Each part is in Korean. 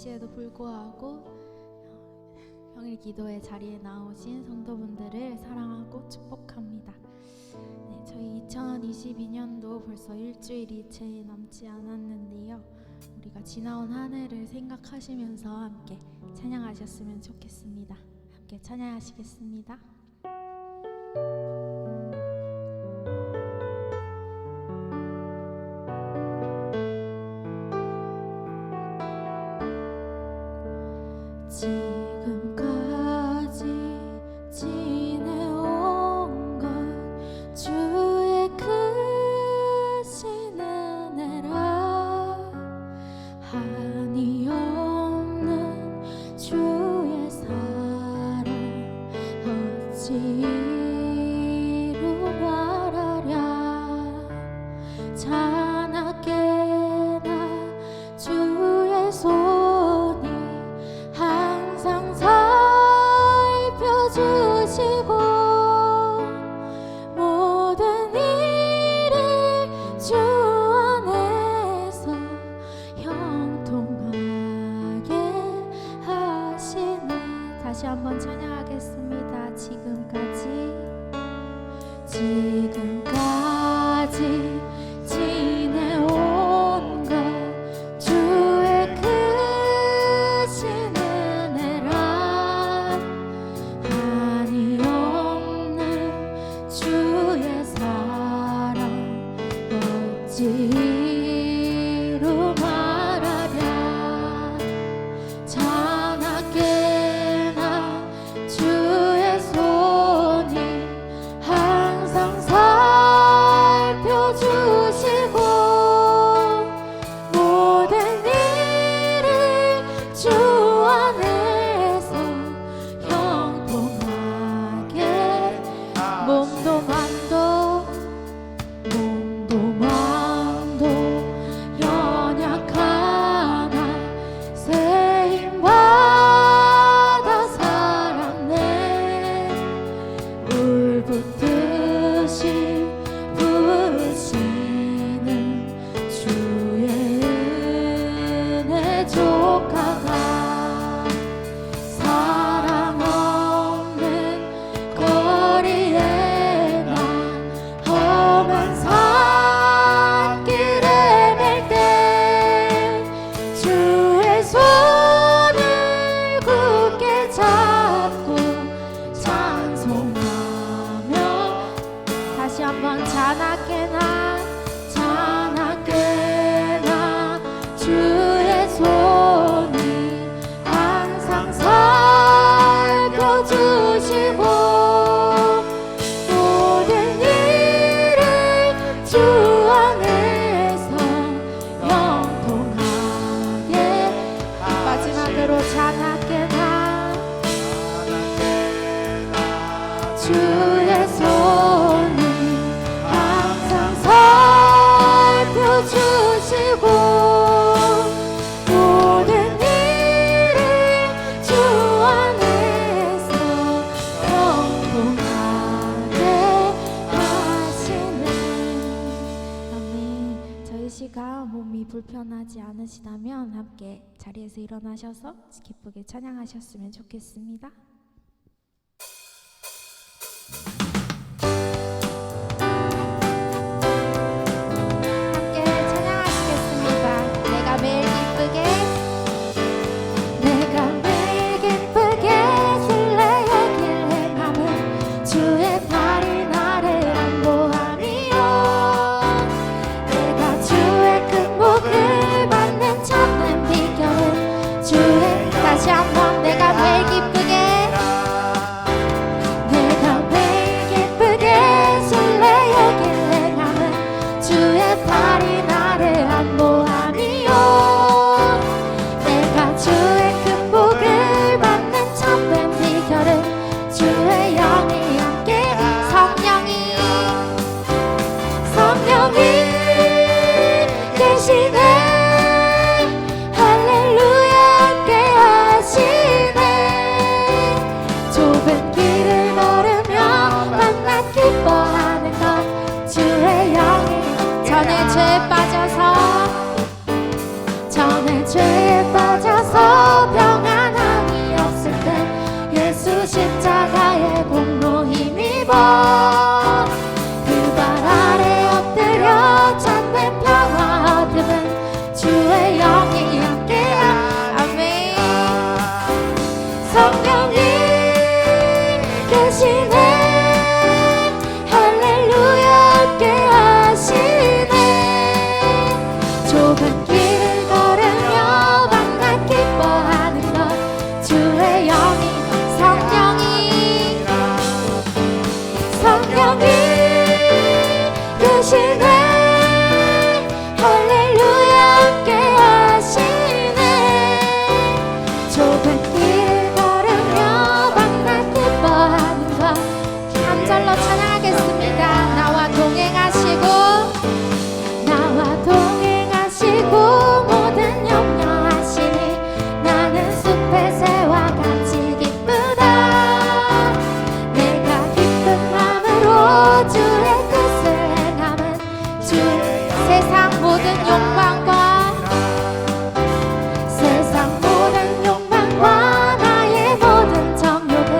날씨에도 불구하고 평일 기도회 자리에 나오신 성도분들을 사랑하고 축복합니다. 네, 저희 2022년도 벌써 일주일이 채 남지 않았는데요. 우리가 지나온 한 해를 생각하시면서 함께 찬양하셨으면 좋겠습니다. 함께 찬양하시겠습니다. 지금까지 지내온 것 주의 크신 은혜라 한이 없는 주의 사랑 어찌로 말하랴 자나깨나 주의 손이 항상 살펴주시고 모든 일을 주 안에서 형통하게 하시네. 다시 한번 찬양하겠습니다. 지금까지 지내온 것 주의 크신 은혜라 한이 없는 주의 사랑 어찌로 말하랴 자나깨나 주의 손이 항상 살펴주시고 모든 일을 주 안에서 형통하게 몸도 맘도 연약하나 세임받아 살았네 울붓듯이 부으시는 주의 은혜 조카가 사랑 없는 거리에 나 험한 산길에 맬 때 주의 손을 굳게 잡고 찬송하며 다시 한번 자나깨나 주의 손이 항상 살펴주시고 모든 일을 주 안에서 영통하게 마지막으로 자나깨나 주의 손이 항상 살펴주시고 모든 일을 주 안에서 영통하게 하시네. 아멘. 저희 시간 몸이 불편하지 않으시다면 함께 자리에서 일어나셔서 기쁘게 찬양하셨으면 좋겠습니다. 함께 찬양하시겠습니다. 내가 매일 기쁘게 실내의 길 행함은 주의 팔이 나를 안보함이요 내가 주의 큰 복을 받는 참된 비결은 주의 다시 한번 내가 매일 기쁘게 힘입어 그 발 아래 엎드려 참된 평화 얻음은 주의 영이 함께함. 아멘. 성령이 계시네 할렐루야 함께하시네 좁은 길을 걸으며 만나 기뻐하는 것 주의 영이 성령이 계시네 할렐루야 함께하시네 좁은 길을 걸으며 만나 기뻐하는 것 한 절로 찬양하겠습니다. 나와 동행하시고 모든 염려하시니 나는 숲의 새와 같이 기쁘다 내가 기쁜 마음으로 주의 뜻을 행함은 세상 모든 욕망과 나의 모든 정욕을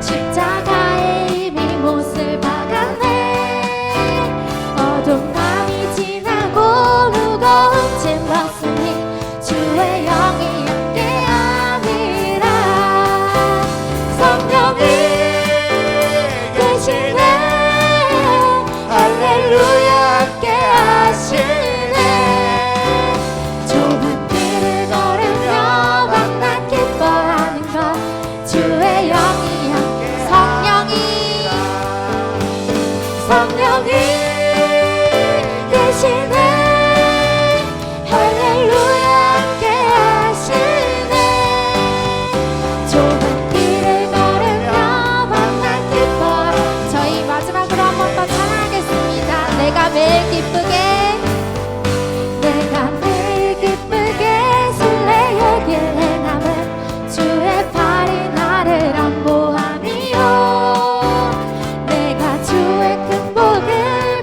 십자가에 이미 못을 박았네 어두운 밤이 지나고 무거운 짐 벗으니 주의 영이 함께함이라 성령이 계시네 할렐루야 함께하시네 좁은 길을 걸으며 만나 기뻐하는 것 주의 영이 성령이 계시네 할렐루야 함께하시네 좁은 길을 걸으며 만나 기뻐 저희 마지막으로 한 번 더 찬양하겠습니다. 내가 매일 기쁘게 순례의 길 행함은 주의 팔이 나를 안보함이요 내가 주의 큰 복을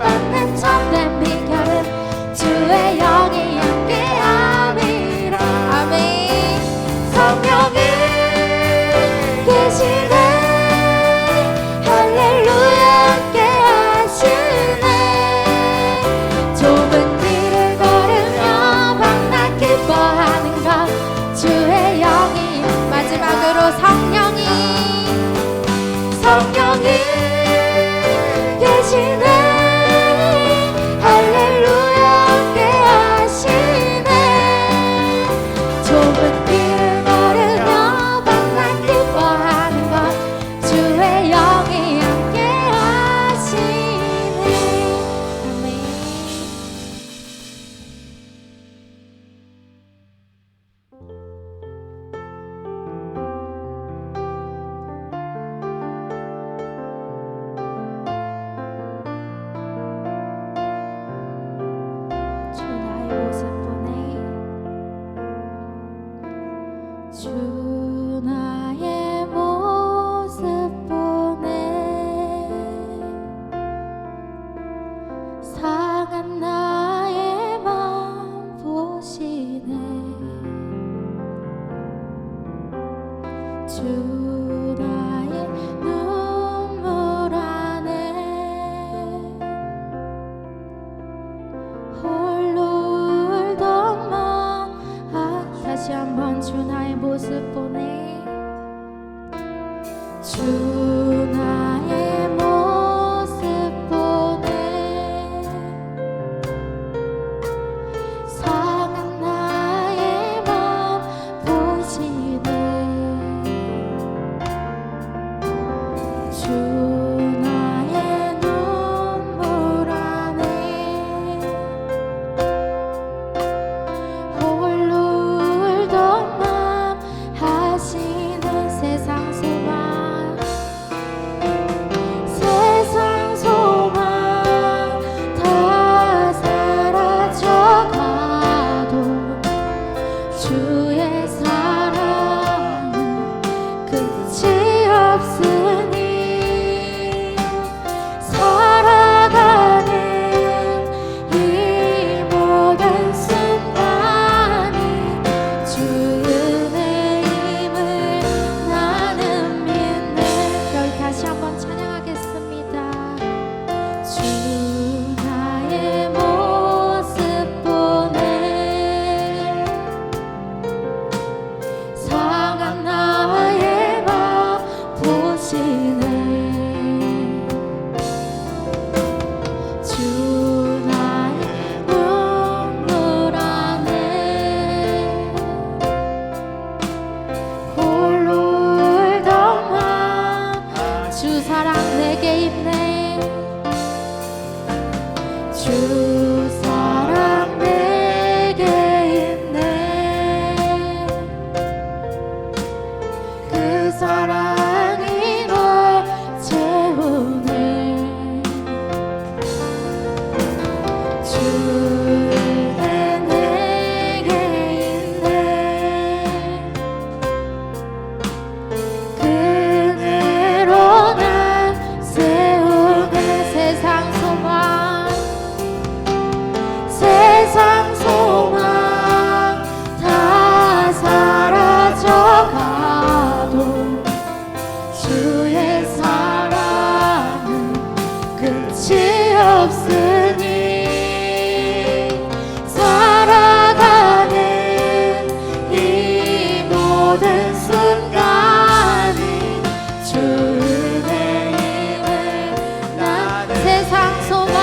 세상 소망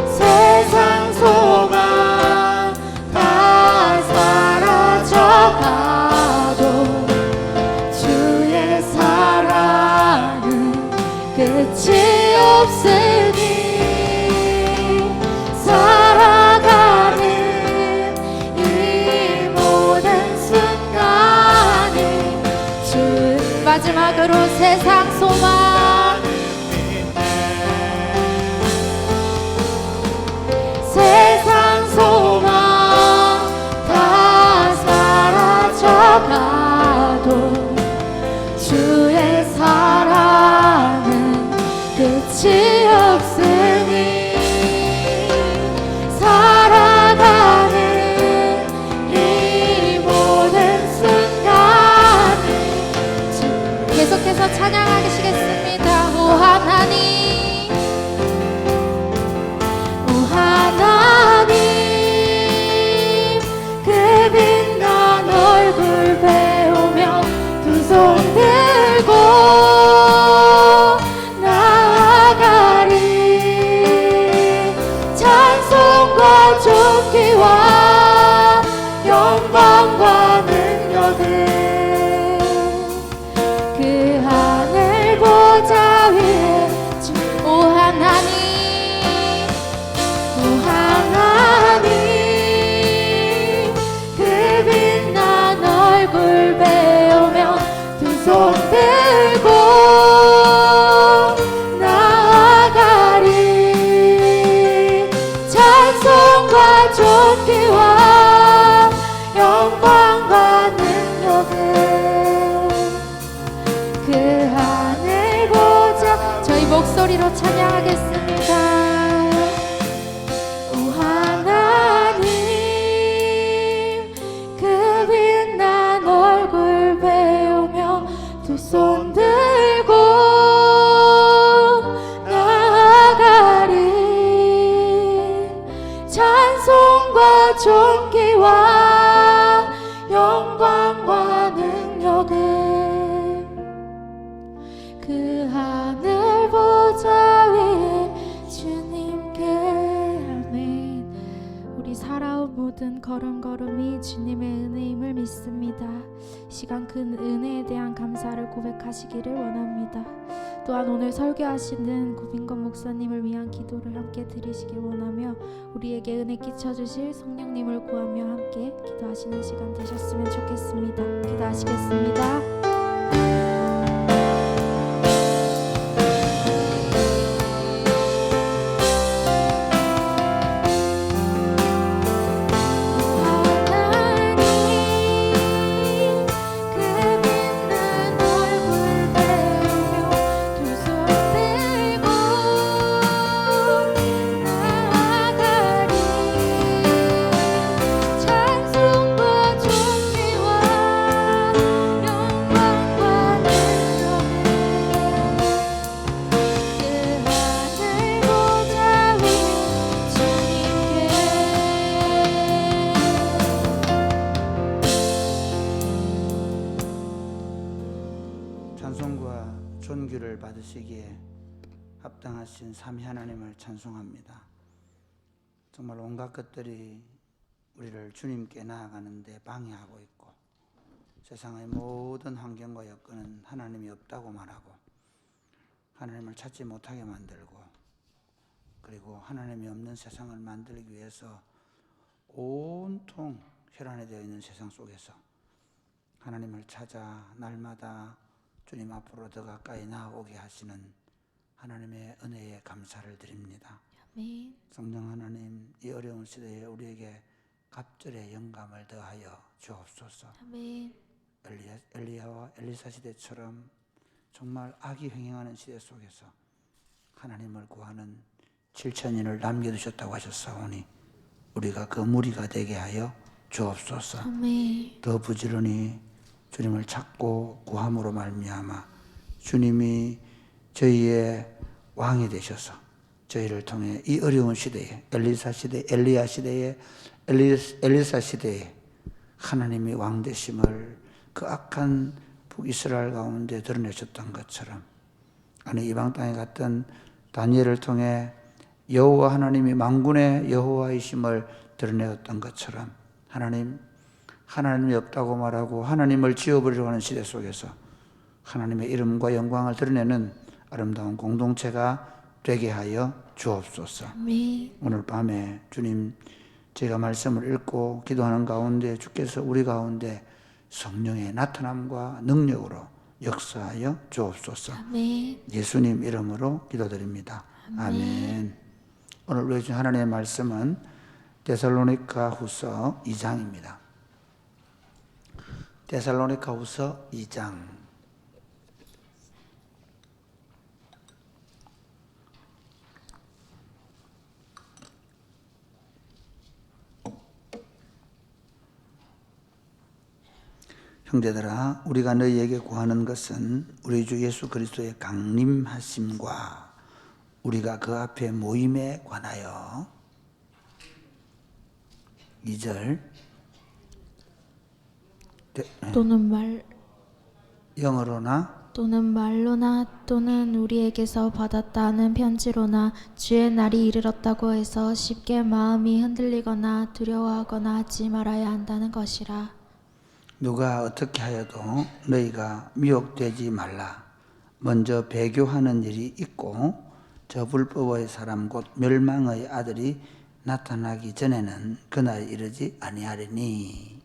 세상 소망 다 사라져가도 주의 사랑은 끝이 없으니 살아가는 이 모든 순간에 주 마지막으로 세상 소망 세상 소망 다 사라져가도 주의 사랑은 끝이 없으니 살아가는 이 모든 순간에 계속해서 찬양하시겠습니다. 오 하나님 오 하나님 그 빛난 얼굴 배우며 두 손 들고 나아가리 찬송과 존귀와 영광과 능력을 그 하늘 보좌 위에 오 하나님 오 하나님 그 빛난 얼굴 배우며 두 손 들고 나아가리 찬송과 존귀와 영광과 능력을 그 하늘 보좌 저희 목소리로 찬양하겠습니다. 오 하나님 그 빛난 얼굴 배우며 두 손 들고 나아가리 찬송과 존귀와 영광과 능력을 그 하늘 보좌 위에 주님께 아멘. 우리 살아온 모든 걸음걸음이 주님의 은혜임을 믿습니다. 이 시간 그 은혜에 대한 감사를 고백하시기를 원합니다. 또한 오늘 설교하시는 구빈건 목사님을 위한 기도를 함께 드리시길 원하며 우리에게 은혜 끼쳐주실 성령님을 구하며 함께 기도하시는 시간 되셨으면 좋겠습니다. 기도하시겠습니다. 존귀를 받으시기에 합당하신 삼위 하나님을 찬송합니다. 정말 온갖 것들이 우리를 주님께 나아가는데 방해하고 있고 세상의 모든 환경과 여건은 하나님이 없다고 말하고 하나님을 찾지 못하게 만들고 그리고 하나님이 없는 세상을 만들기 위해서 온통 혈안되어 있는 세상 속에서 하나님을 찾아 날마다 주님 앞으로 더 가까이 나아오게 하시는 하나님의 은혜에 감사를 드립니다. 아멘. 성령 하나님, 이 어려운 시대에 우리에게 갑절의 영감을 더하여 주옵소서. 아멘. 엘리야와 엘리사 시대처럼 정말 악이 횡행하는 시대 속에서 하나님을 구하는 7천인을 남겨두셨다고 하셨사오니 우리가 그 무리가 되게 하여 주옵소서. 아멘. 더 부지런히 주님을 찾고 구함으로 말미암아 주님이 저희의 왕이 되셔서 저희를 통해 이 어려운 시대에 엘리사 시대, 엘리야 시대에 엘리사 시대에 하나님이 왕 되심을 그 악한 북이스라엘 가운데 드러내셨던 것처럼 아니 이방 땅에 갔던 다니엘을 통해 여호와 하나님이 만군의 여호와이심을 드러내었던 것처럼 하나님이 없다고 말하고 하나님을 지워버리려고 하는 시대 속에서 하나님의 이름과 영광을 드러내는 아름다운 공동체가 되게 하여 주옵소서. 아멘. 오늘 밤에 주님 제가 말씀을 읽고 기도하는 가운데 주께서 우리 가운데 성령의 나타남과 능력으로 역사하여 주옵소서. 아멘. 예수님 이름으로 기도드립니다. 아멘. 오늘 우리 주 하나님의 말씀은 데살로니가 후서 2장입니다. 데살로니가 후서 2장. 형제들아, 우리가 너희에게 구하는 것은 우리 주 예수 그리스도의 강림하심과 우리가 그 앞에 모임에 관하여 2절 영어로나 또는 말로나 또는 우리에게서 받았다 하는 편지로나 주의 날이 이르렀다고 해서 쉽게 마음이 흔들리거나 두려워하거나 하지 말아야 한다는 것이라. 누가 어떻게 하여도 너희가 미혹되지 말라. 먼저 배교하는 일이 있고 저 불법의 사람 곧 멸망의 아들이 나타나기 전에는 그날이 이르지 아니하리니.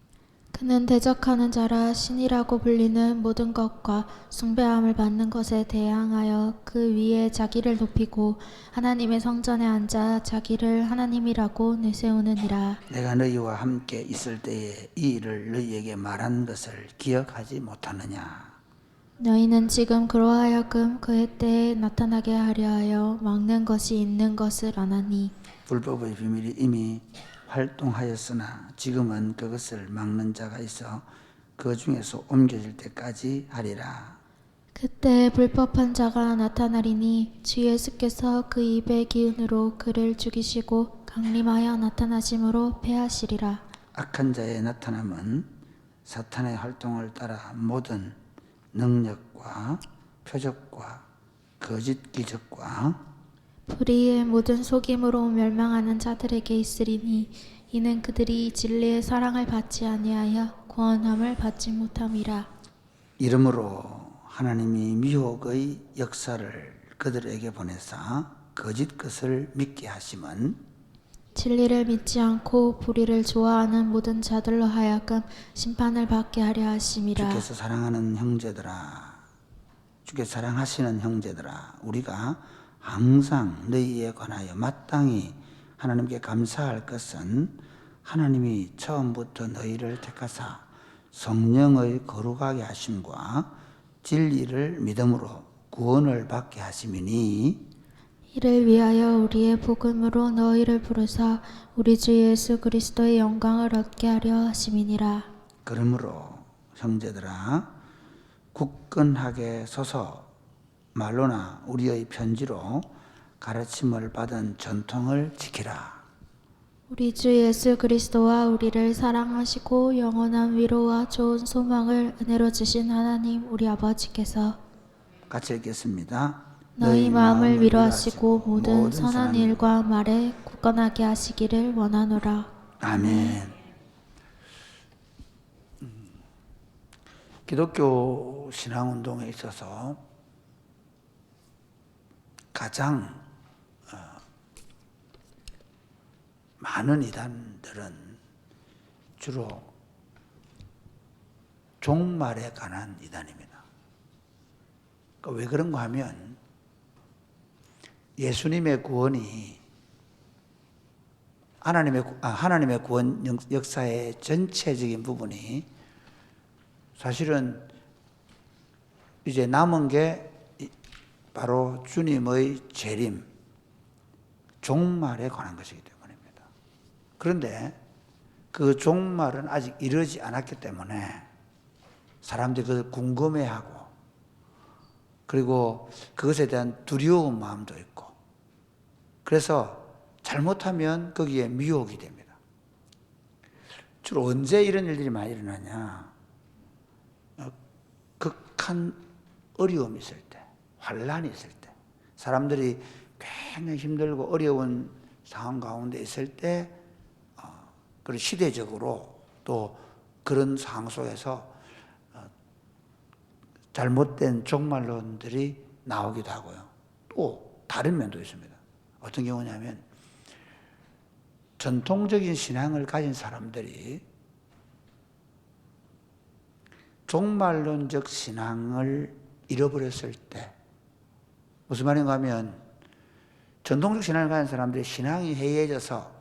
그는 대적하는 자라 신이라고 불리는 모든 것과 숭배함을 받는 것에 대항하여 그 위에 자기를 높이고 하나님의 성전에 앉아 자기를 하나님이라고 내세우느니라. 내가 너희와 함께 있을 때에 이 일을 너희에게 말한 것을 기억하지 못하느냐. 너희는 지금 그러하여금 그의 때에 나타나게 하려 하여 막는 것이 있는 것을 아나니. 불법의 비밀이 이미 활동하였으나 지금은 그것을 막는 자가 있어 그 중에서 옮겨질 때까지 하리라. 그때 불법한 자가 나타나리니 주 예수께서 그 입의 기운으로 그를 죽이시고 강림하여 나타나심으로 패하시리라. 악한 자의 나타남은 사탄의 활동을 따라 모든 능력과 표적과 거짓 기적과 불의의 모든 속임으로 멸망하는 자들에게 있으리니 이는 그들이 진리의 사랑을 받지 아니하여 구원함을 받지 못함이라. 이러므로 하나님이 미혹의 역사를 그들에게 보내사 거짓 것을 믿게 하심은 진리를 믿지 않고 불의를 좋아하는 모든 자들로 하여금 심판을 받게 하려 하심이라. 주께서 사랑하시는 형제들아, 우리가 항상 너희에 관하여 마땅히 하나님께 감사할 것은 하나님이 처음부터 너희를 택하사 성령의 거룩하게 하심과 진리를 믿음으로 구원을 받게 하심이니. 이를 위하여 우리의 복음으로 너희를 부르사 우리 주 예수 그리스도의 영광을 얻게 하려 하심이니라. 그러므로 형제들아, 굳건하게 서서 말로나 우리의 편지로 가르침을 받은 전통을 지키라. 우리 주 예수 그리스도와 우리를 사랑하시고 영원한 위로와 좋은 소망을 은혜로 주신 하나님 우리 아버지께서 같이 읽겠습니다. 너희 마음을 위로하시고 모든 선한 일과 말에 굳건하게 하시기를 원하노라. 아멘. 기독교 신앙운동에 있어서 가장 많은 이단들은 주로 종말에 관한 이단입니다. 그러니까 왜 그런가 하면 예수님의 구원이 하나님의 구원 역사의 전체적인 부분이 사실은 이제 남은 게 바로 주님의 재림, 종말에 관한 것이기 때문입니다. 그런데 그 종말은 아직 이르지 않았기 때문에 사람들이 그것을 궁금해하고 그리고 그것에 대한 두려운 마음도 있고 그래서 잘못하면 거기에 미혹이 됩니다. 주로 언제 이런 일들이 많이 일어나냐? 극한 어려움이 있을 때, 환란이 있을 때, 사람들이 굉장히 힘들고 어려운 상황 가운데 있을 때, 그런 시대적으로 또 그런 상황 속에서 잘못된 종말론들이 나오기도 하고요. 또 다른 면도 있습니다. 어떤 경우냐면 전통적인 신앙을 가진 사람들이 종말론적 신앙을 잃어버렸을 때, 무슨 말인가 하면 전통적 신앙을 가진 사람들이 신앙이 해이해져서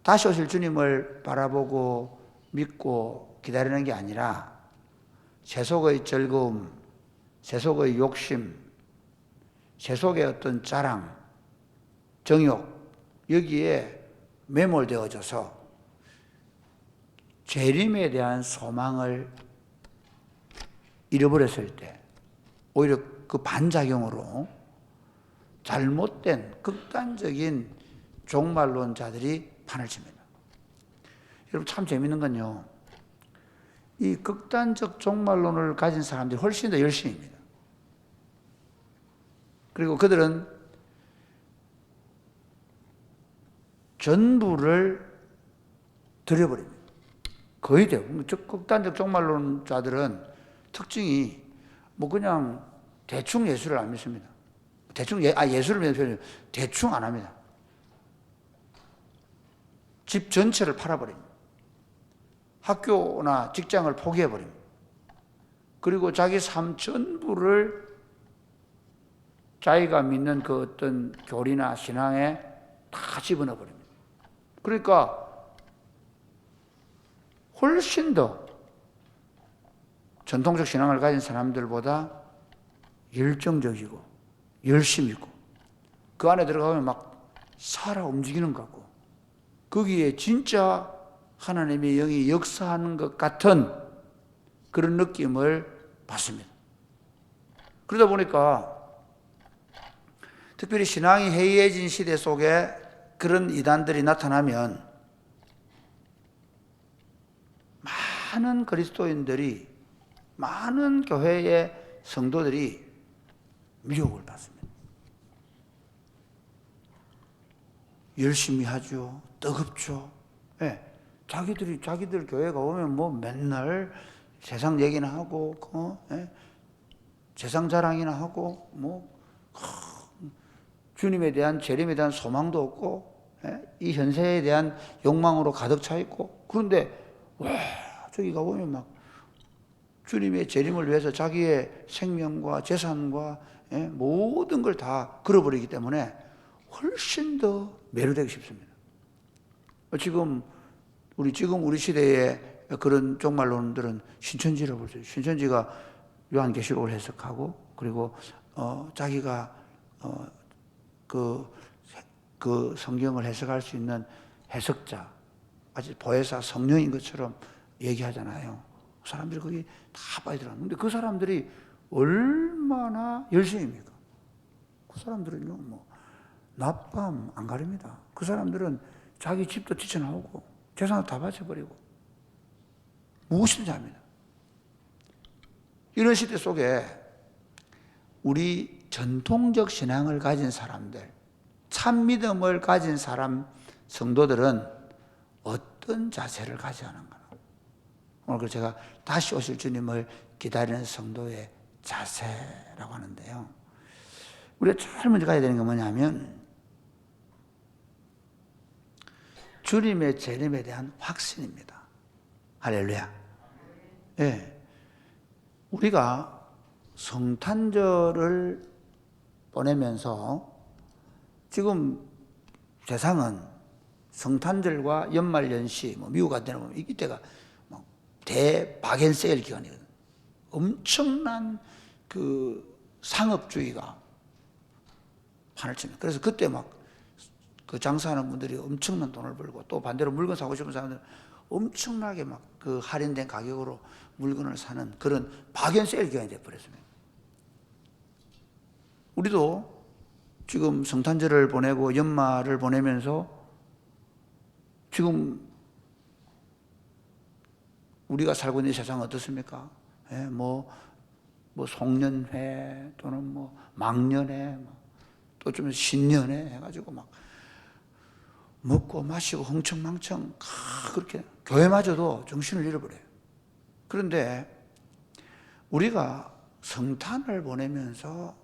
다시 오실 주님을 바라보고 믿고 기다리는 게 아니라 세속의 즐거움, 세속의 욕심, 세속의 어떤 자랑, 정욕, 여기에 매몰되어져서 재림에 대한 소망을 잃어버렸을 때, 오히려 그 반작용으로 잘못된 극단적인 종말론자들이 판을 칩니다. 여러분 참 재밌는 건요, 이 극단적 종말론을 가진 사람들이 훨씬 더 열심입니다. 그리고 그들은 전부를 들여버립니다. 거의 대부분 극단적 종말론자들은 특징이 뭐 그냥 대충 예수를 안 믿습니다. 대충 예수를 믿는 편이에요. 대충 안 합니다. 집 전체를 팔아버립니다. 학교나 직장을 포기해버립니다. 그리고 자기 삶 전부를 자기가 믿는 그 어떤 교리나 신앙에 다 집어넣어버립니다. 그러니까 훨씬 더 전통적 신앙을 가진 사람들보다 열정적이고 열심히 있고 그 안에 들어가면 막 살아 움직이는 것 같고 거기에 진짜 하나님의 영이 역사하는 것 같은 그런 느낌을 받습니다. 그러다 보니까 특별히 신앙이 해이해진 시대 속에 그런 이단들이 나타나면 많은 그리스도인들이, 많은 교회의 성도들이 미혹을 받습니다. 열심히 하죠. 뜨겁죠. 예. 자기들 교회가 오면 뭐 맨날 세상 얘기나 하고, 세상 자랑이나 하고, 주님에 대한 재림에 대한 소망도 없고, 이 현세에 대한 욕망으로 가득 차 있고, 그런데 와, 저기 가보면 막 주님의 재림을 위해서 자기의 생명과 재산과 모든 걸 다 걸어버리기 때문에 훨씬 더 매료되기 쉽습니다. 지금 우리 시대에 그런 종말론들은 신천지를 보세요. 신천지가 요한계시록을 해석하고 그리고 자기가 그 성경을 해석할 수 있는 해석자, 아주 보혜사 성령인 것처럼 얘기하잖아요. 사람들이 거기 다 빠지더라고요. 근데 그 사람들이 얼마나 열심입니까? 그 사람들은요, 낮밤 안 가립니다. 그 사람들은 자기 집도 뛰쳐나오고, 재산도 다 바쳐버리고, 무엇이든지 합니다. 이런 시대 속에 우리 전통적 신앙을 가진 사람들, 참 믿음을 가진 사람, 성도들은 어떤 자세를 가져야 하는가? 오늘 제가 다시 오실 주님을 기다리는 성도의 자세라고 하는데요. 우리가 제일 먼저 가야 되는 게 뭐냐면 주님의 재림에 대한 확신입니다. 할렐루야. 예. 우리가 성탄절을 보내면서 지금 세상은 성탄절과 연말연시, 미국 같은 데는 보면 이때가 대바겐세일 기간이거든. 엄청난 그 상업주의가 판을 칩니다. 그래서 그때 그 장사하는 분들이 엄청난 돈을 벌고 또 반대로 물건 사고 싶은 사람들은 엄청나게 그 할인된 가격으로 물건을 사는 그런 바겐세일 기간이 되어버렸습니다. 우리도 지금 성탄절을 보내고 연말을 보내면서 지금 우리가 살고 있는 세상은 어떻습니까? 뭐 송년회 또는 뭐 망년회 또 좀 신년회 해가지고 막 먹고 마시고 흥청망청 그렇게 교회마저도 정신을 잃어버려요. 그런데 우리가 성탄을 보내면서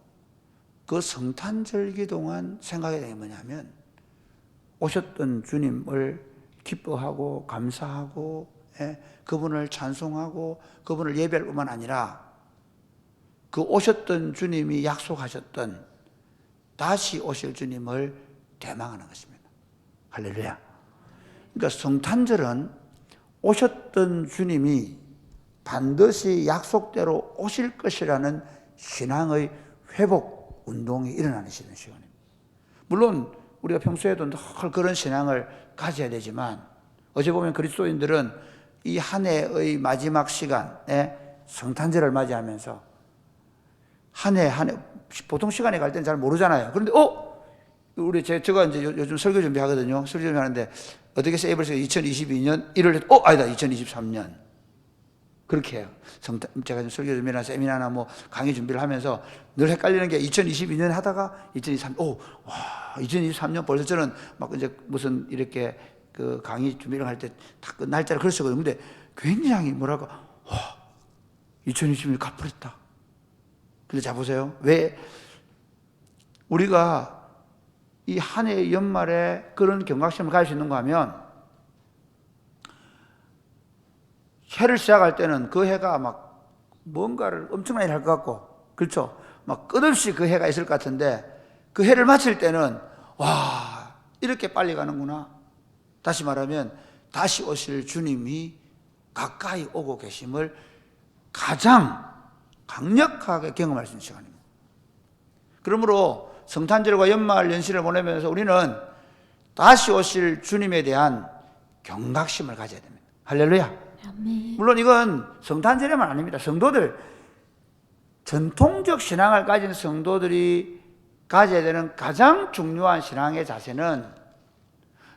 그 성탄절기 동안 생각해야 되는 게 뭐냐면 오셨던 주님을 기뻐하고 감사하고 그분을 찬송하고 그분을 예배할 뿐만 아니라 그 오셨던 주님이 약속하셨던 다시 오실 주님을 대망하는 것입니다. 할렐루야. 그러니까 성탄절은 오셨던 주님이 반드시 약속대로 오실 것이라는 신앙의 회복 운동이 일어나는 시간입니다. 물론 우리가 평소에도 늘 그런 신앙을 가져야 되지만 어제 보면 그리스도인들은 이 한 해의 마지막 시간에 성탄절을 맞이하면서 한 해 보통 시간에 갈 때는 잘 모르잖아요. 그런데 제가 이제 요즘 설교 준비하거든요. 설교 준비하는데 어떻게 세이버스가 2022년 1월 아니다 2023년 그렇게 해요. 제가 좀 설교 준비나 세미나나 뭐 강의 준비를 하면서 늘 헷갈리는 게 2022년 하다가 2023년 벌써 저는 막 이제 무슨 이렇게 그 강의 준비를 할 때 다 그 날짜를 그랬었거든요. 근데 굉장히 뭐랄까 2020년이 가버렸다. 근데 자 보세요. 왜 우리가 이 한 해 연말에 그런 경각심을 가질 수 있는가 하면 해를 시작할 때는 그 해가 막 뭔가를 엄청나게 할 것 같고 그렇죠? 막 끝없이 그 해가 있을 것 같은데 그 해를 마칠 때는 와 이렇게 빨리 가는구나. 다시 말하면 다시 오실 주님이 가까이 오고 계심을 가장 강력하게 경험할 수 있는 시간입니다. 그러므로 성탄절과 연말 연시를 보내면서 우리는 다시 오실 주님에 대한 경각심을 가져야 됩니다. 할렐루야. 아멘. 물론 이건 성탄절에만 아닙니다. 성도들, 전통적 신앙을 가진 성도들이 가져야 되는 가장 중요한 신앙의 자세는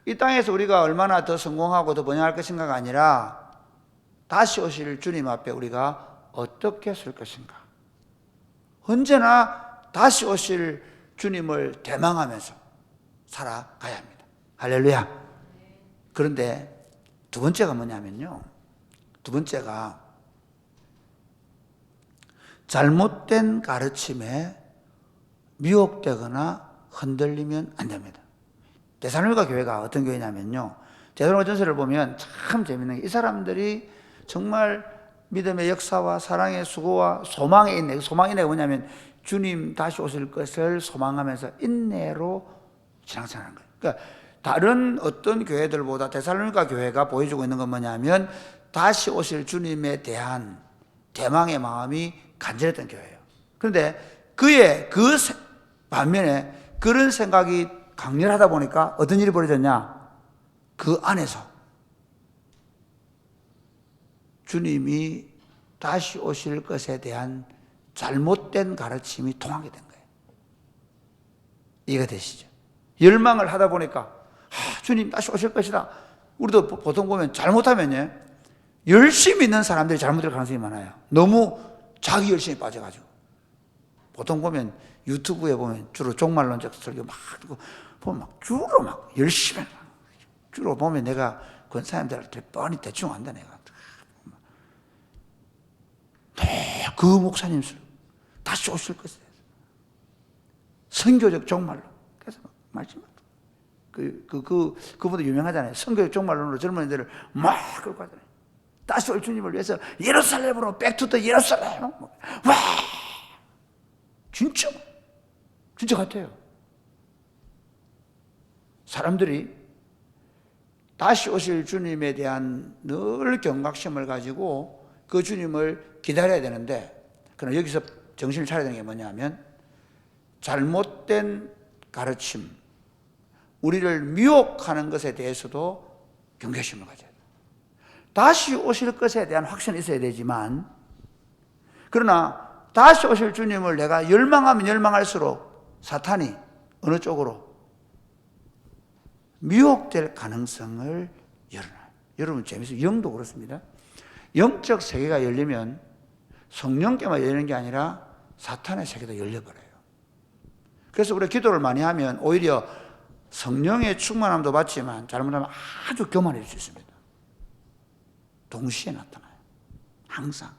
이 땅에서 우리가 얼마나 더 성공하고 더 번영할 것인가가 아니라 다시 오실 주님 앞에 우리가 어떻게 설 것인가. 언제나 다시 오실 주님을 대망하면서 살아가야 합니다. 할렐루야. 그런데 두 번째가 뭐냐면요. 두 번째가 잘못된 가르침에 미혹되거나 흔들리면 안 됩니다. 데살로니가 교회가 어떤 교회냐면요. 데살로니가 전서를 보면 참 재밌는 게 이 사람들이 정말 믿음의 역사와 사랑의 수고와 소망의 인내. 소망의 인내가 뭐냐면 주님 다시 오실 것을 소망하면서 인내로 신앙생활하는 거예요. 그러니까 다른 어떤 교회들보다 데살로니가 교회가 보여주고 있는 건 뭐냐면 다시 오실 주님에 대한 대망의 마음이 간절했던 교회예요. 그런데 그의 그 반면에 그런 생각이 강렬하다 보니까 어떤 일이 벌어졌냐? 그 안에서 주님이 다시 오실 것에 대한 잘못된 가르침이 통하게 된 거예요. 이해가 되시죠? 열망을 하다 보니까 주님 다시 오실 것이다. 우리도 보통 보면 잘못하면요, 열심히 있는 사람들이 잘못될 가능성이 많아요. 너무 자기 열심히 빠져가지고. 보통 보면 유튜브에 보면 주로 종말론적 설교 막 듣고 보면 막 주로 막 열심히 주로 보면 내가 권사님들한테 뻔히 대충 안다 내가. 그 목사님 다시 오실 것에 대해서 선교적 종말론. 그래서 말씀 그분도 유명하잖아요. 선교적 종말론으로 젊은이들을 막 끌고 가잖아요. 다시 올 주님을 위해서 예루살렘으로 백투더 예루살렘. 와, 진짜 같아요. 사람들이 다시 오실 주님에 대한 늘 경각심을 가지고 그 주님을 기다려야 되는데, 그러나 여기서 정신을 차려야 되는 게 뭐냐면 잘못된 가르침, 우리를 미혹하는 것에 대해서도 경계심을 가져야 돼요. 다시 오실 것에 대한 확신이 있어야 되지만, 그러나 다시 오실 주님을 내가 열망하면 열망할수록 사탄이 어느 쪽으로 미혹될 가능성을 열어놔요. 여러분 재밌어요. 영도 그렇습니다. 영적 세계가 열리면 성령께만 열리는 게 아니라 사탄의 세계도 열려버려요. 그래서 우리가 기도를 많이 하면 오히려 성령의 충만함도 받지만 잘못하면 아주 교만해질 수 있습니다. 동시에 나타나요. 항상.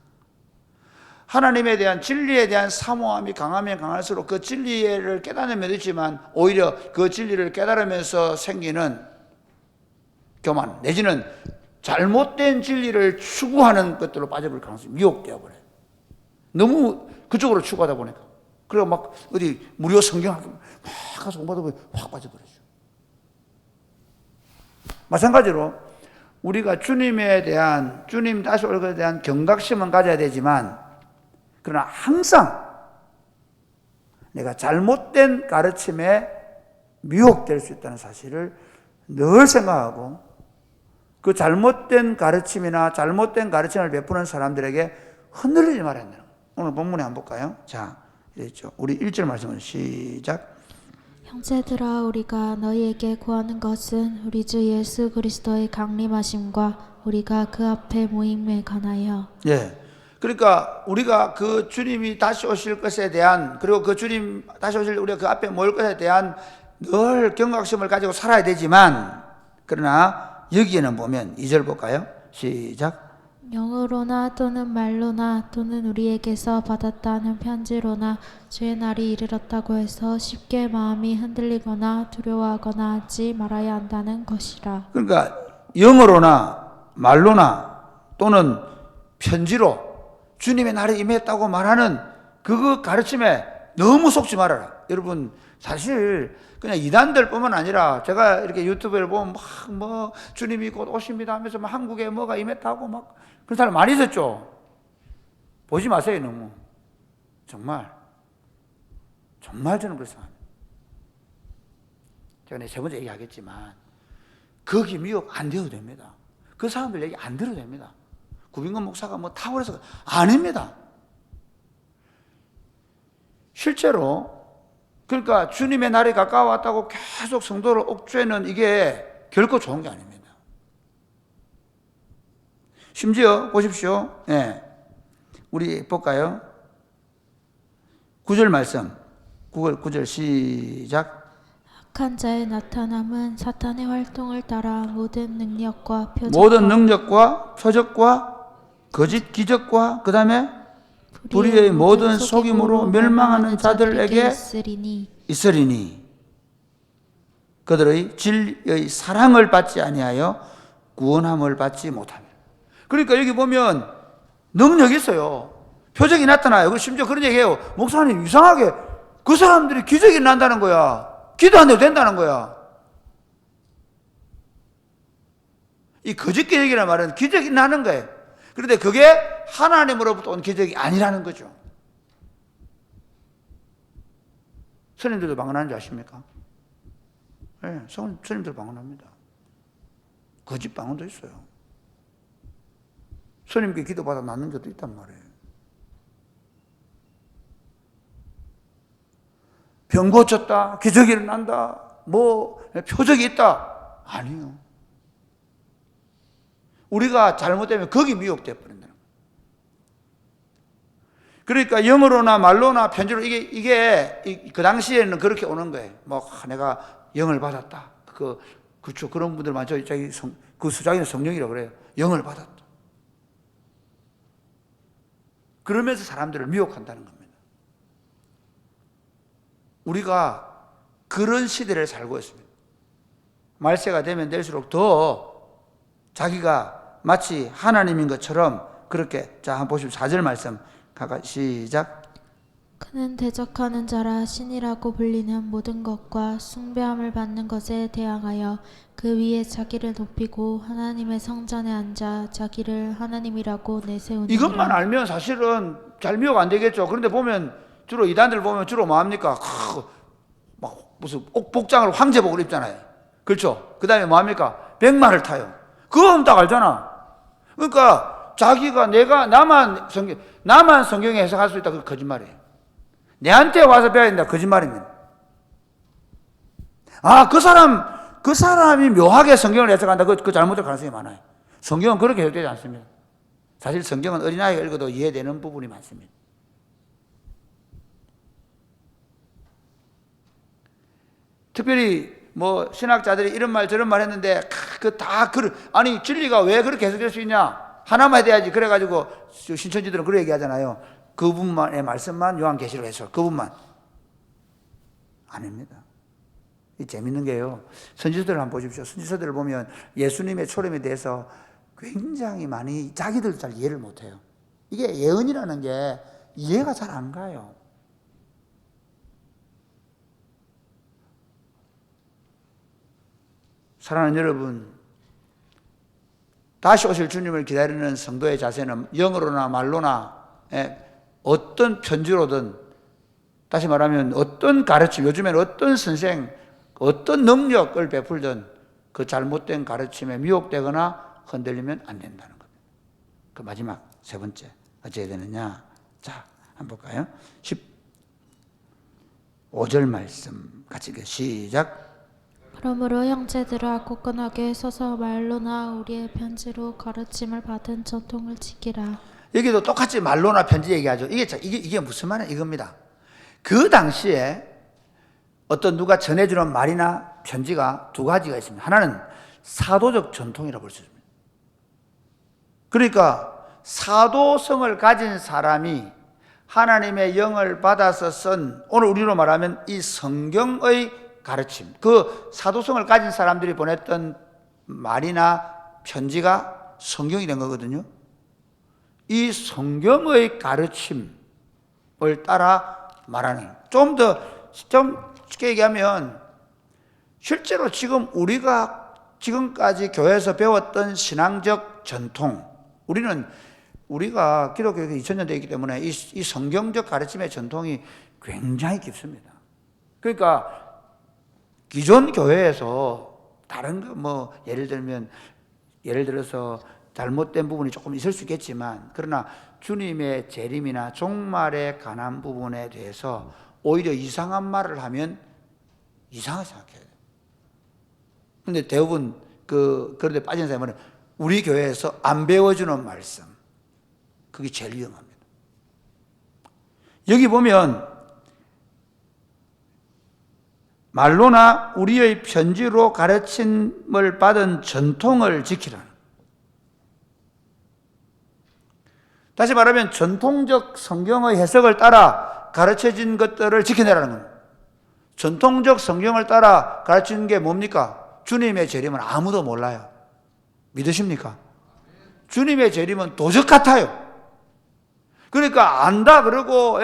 하나님에 대한 진리에 대한 사모함이 강하면 강할수록 그 진리를 깨닫는 면도 있지만 오히려 그 진리를 깨달으면서 생기는 교만 내지는 잘못된 진리를 추구하는 것들로 빠져버릴 가능성이 미혹되어 버려요. 너무 그쪽으로 추구하다 보니까. 그리고 막 어디 무료 성경 막 가서 공부하다 보면 확 빠져버리죠. 마찬가지로 우리가 주님에 대한, 주님 다시 올 것에 대한 경각심은 가져야 되지만 그러나 항상 내가 잘못된 가르침에 미혹될 수 있다는 사실을 늘 생각하고 그 잘못된 가르침이나 잘못된 가르침을 베푸는 사람들에게 흔들리지 말아야 된다는 거예요. 오늘 본문에 한번 볼까요? 자, 이랬죠. 우리 1절 말씀을 시작. 형제들아 우리가 너희에게 구하는 것은 우리 주 예수 그리스도의 강림하심과 우리가 그 앞에 모임에 관하여. 예. 그러니까 우리가 그 주님이 다시 오실 것에 대한, 그리고 그 주님 다시 오실 우리가 그 앞에 모일 것에 대한 늘 경각심을 가지고 살아야 되지만 그러나 여기에는 보면 2절 볼까요? 시작. 영으로나 또는 말로나 또는 우리에게서 받았다는 편지로나 주의 날이 이르렀다고 해서 쉽게 마음이 흔들리거나 두려워하거나 하지 말아야 한다는 것이라. 그러니까 영어로나 말로나 또는 편지로 주님의 날이 임했다고 말하는 그 가르침에 너무 속지 말아라. 여러분 사실 그냥 이단들 뿐만 아니라 제가 이렇게 유튜브를 보면 막 뭐 주님이 곧 오십니다 하면서 막 한국에 뭐가 임했다고 막 그런 사람 많이 있었죠. 보지 마세요. 너무 정말 저는 그렇습니다. 제가 세 번째 얘기하겠지만 거기 미혹 안 되어도 됩니다. 그 사람들 얘기 안 들어도 됩니다. 구빈건 목사가 뭐 탁월해서 아닙니다. 실제로 그러니까 주님의 날이 가까워왔다고 계속 성도를 옥죄는 이게 결코 좋은 게 아닙니다. 심지어 보십시오. 예. 우리 볼까요? 9절 말씀. 9절 시작. 악한 자의 나타남은 사탄의 활동을 따라 모든 능력과 표적과 거짓 기적과 그 다음에 불의의 모든 속임으로 멸망하는 자들에게 있으리니 그들의 진리의 사랑을 받지 아니하여 구원함을 받지 못하며. 그러니까 여기 보면 능력이 있어요. 표적이 나타나요. 심지어 그런 얘기해요. 목사님 이상하게 그 사람들이 기적이 난다는 거야. 기도 안 해도 된다는 거야. 이 거짓 기적이라는 말은 기적이 나는 거예요. 그런데 그게 하나님으로부터 온 기적이 아니라는 거죠. 스님들도 방언하는 줄 아십니까? 네, 스님들 방언합니다. 거짓 방언도 있어요. 스님께 기도받아 낫는 것도 있단 말이에요. 병 고쳤다, 기적이 일어난다, 뭐 표적이 있다. 아니요. 우리가 잘못되면 거기 미혹되어 버린다는 거예요. 그러니까 영어로나 말로나 편지로 이게 그 당시에는 그렇게 오는 거예요. 뭐 내가 영을 받았다. 그렇죠. 그런 분들 많죠. 그 수장이는 성령이라고 그래요. 영을 받았다. 그러면서 사람들을 미혹한다는 겁니다. 우리가 그런 시대를 살고 있습니다. 말세가 되면 될수록 더 자기가 마치 하나님인 것처럼 그렇게. 자, 한번 보시면 4절 말씀 시작. 그는 대적하는 자라 신이라고 불리는 모든 것과 숭배함을 받는 것에 대항하여 그 위에 자기를 높이고 하나님의 성전에 앉아 자기를 하나님이라고 내세우느니라. 이것만 알면 사실은 잘 미혹 안 되겠죠. 그런데 보면 주로 이단들 보면 주로 뭐 합니까? 막 무슨 복장을 황제복을 입잖아요. 그렇죠? 그 다음에 뭐 합니까? 백마를 타요. 그건 딱 알잖아. 그러니까 자기가 나만 성경에 해석할 수 있다. 그 거짓말이에요. 내한테 와서 배워야 된다. 거짓말입니다. 그 사람이 묘하게 성경을 해석한다. 그 잘못될 가능성이 많아요. 성경은 그렇게 해석되지 않습니다. 사실 성경은 어린아이가 읽어도 이해되는 부분이 많습니다. 특별히 뭐 신학자들이 이런 말 저런 말 했는데 아니 진리가 왜 그렇게 해석될 수 있냐? 하나만 돼야지. 그래가지고 신천지들은 그렇게 얘기하잖아요. 그분만의 말씀만 요한계시록 해석, 그분만. 아닙니다. 이 재밌는 게요, 선지서들을 한번 보십시오. 선지서들을 보면 예수님의 초림에 대해서 굉장히 많이 자기들도 잘 이해를 못해요. 이게 예언이라는 게 이해가 잘 안 가요. 사랑하는 여러분, 다시 오실 주님을 기다리는 성도의 자세는 영어로나 말로나 어떤 편지로든, 다시 말하면 어떤 가르침, 요즘에는 어떤 선생, 어떤 능력을 베풀든 그 잘못된 가르침에 미혹되거나 흔들리면 안 된다는 겁니다. 그 마지막 세 번째 어찌 해야 되느냐? 자, 한번 볼까요? 15절 말씀 같이 읽어요. 시작. 그러므로 형제들아 굳건하게 서서 말로나 우리의 편지로 가르침을 받은 전통을 지키라. 여기도 똑같이 말로나 편지 얘기하죠. 이게 무슨 말이냐 이겁니다. 그 당시에 어떤 누가 전해주는 말이나 편지가 두 가지가 있습니다. 하나는 사도적 전통이라고 볼 수 있습니다. 그러니까 사도성을 가진 사람이 하나님의 영을 받아서 쓴, 오늘 우리로 말하면 이 성경의 가르침, 그 사도성을 가진 사람들이 보냈던 말이나 편지가 성경이 된 거거든요. 이 성경의 가르침을 따라 말하는, 좀 쉽게 얘기하면 실제로 지금 우리가 지금까지 교회에서 배웠던 신앙적 전통, 우리가 기독교가 2000년 되기 때문에 이 성경적 가르침의 전통이 굉장히 깊습니다. 그러니까 기존 교회에서 다른 뭐 예를 들어서 잘못된 부분이 조금 있을 수 있겠지만, 그러나 주님의 재림이나 종말에 관한 부분에 대해서 오히려 이상한 말을 하면 이상하게 생각해요. 근데 대부분 그런데 빠진 사람은 우리 교회에서 안 배워주는 말씀, 그게 제일 위험합니다. 여기 보면 말로나 우리의 편지로 가르침을 받은 전통을 지키라는, 다시 말하면 전통적 성경의 해석을 따라 가르쳐진 것들을 지켜내라는 겁니다. 전통적 성경을 따라 가르치는 게 뭡니까? 주님의 재림은 아무도 몰라요. 믿으십니까? 주님의 재림은 도적 같아요. 그러니까 안다 그러고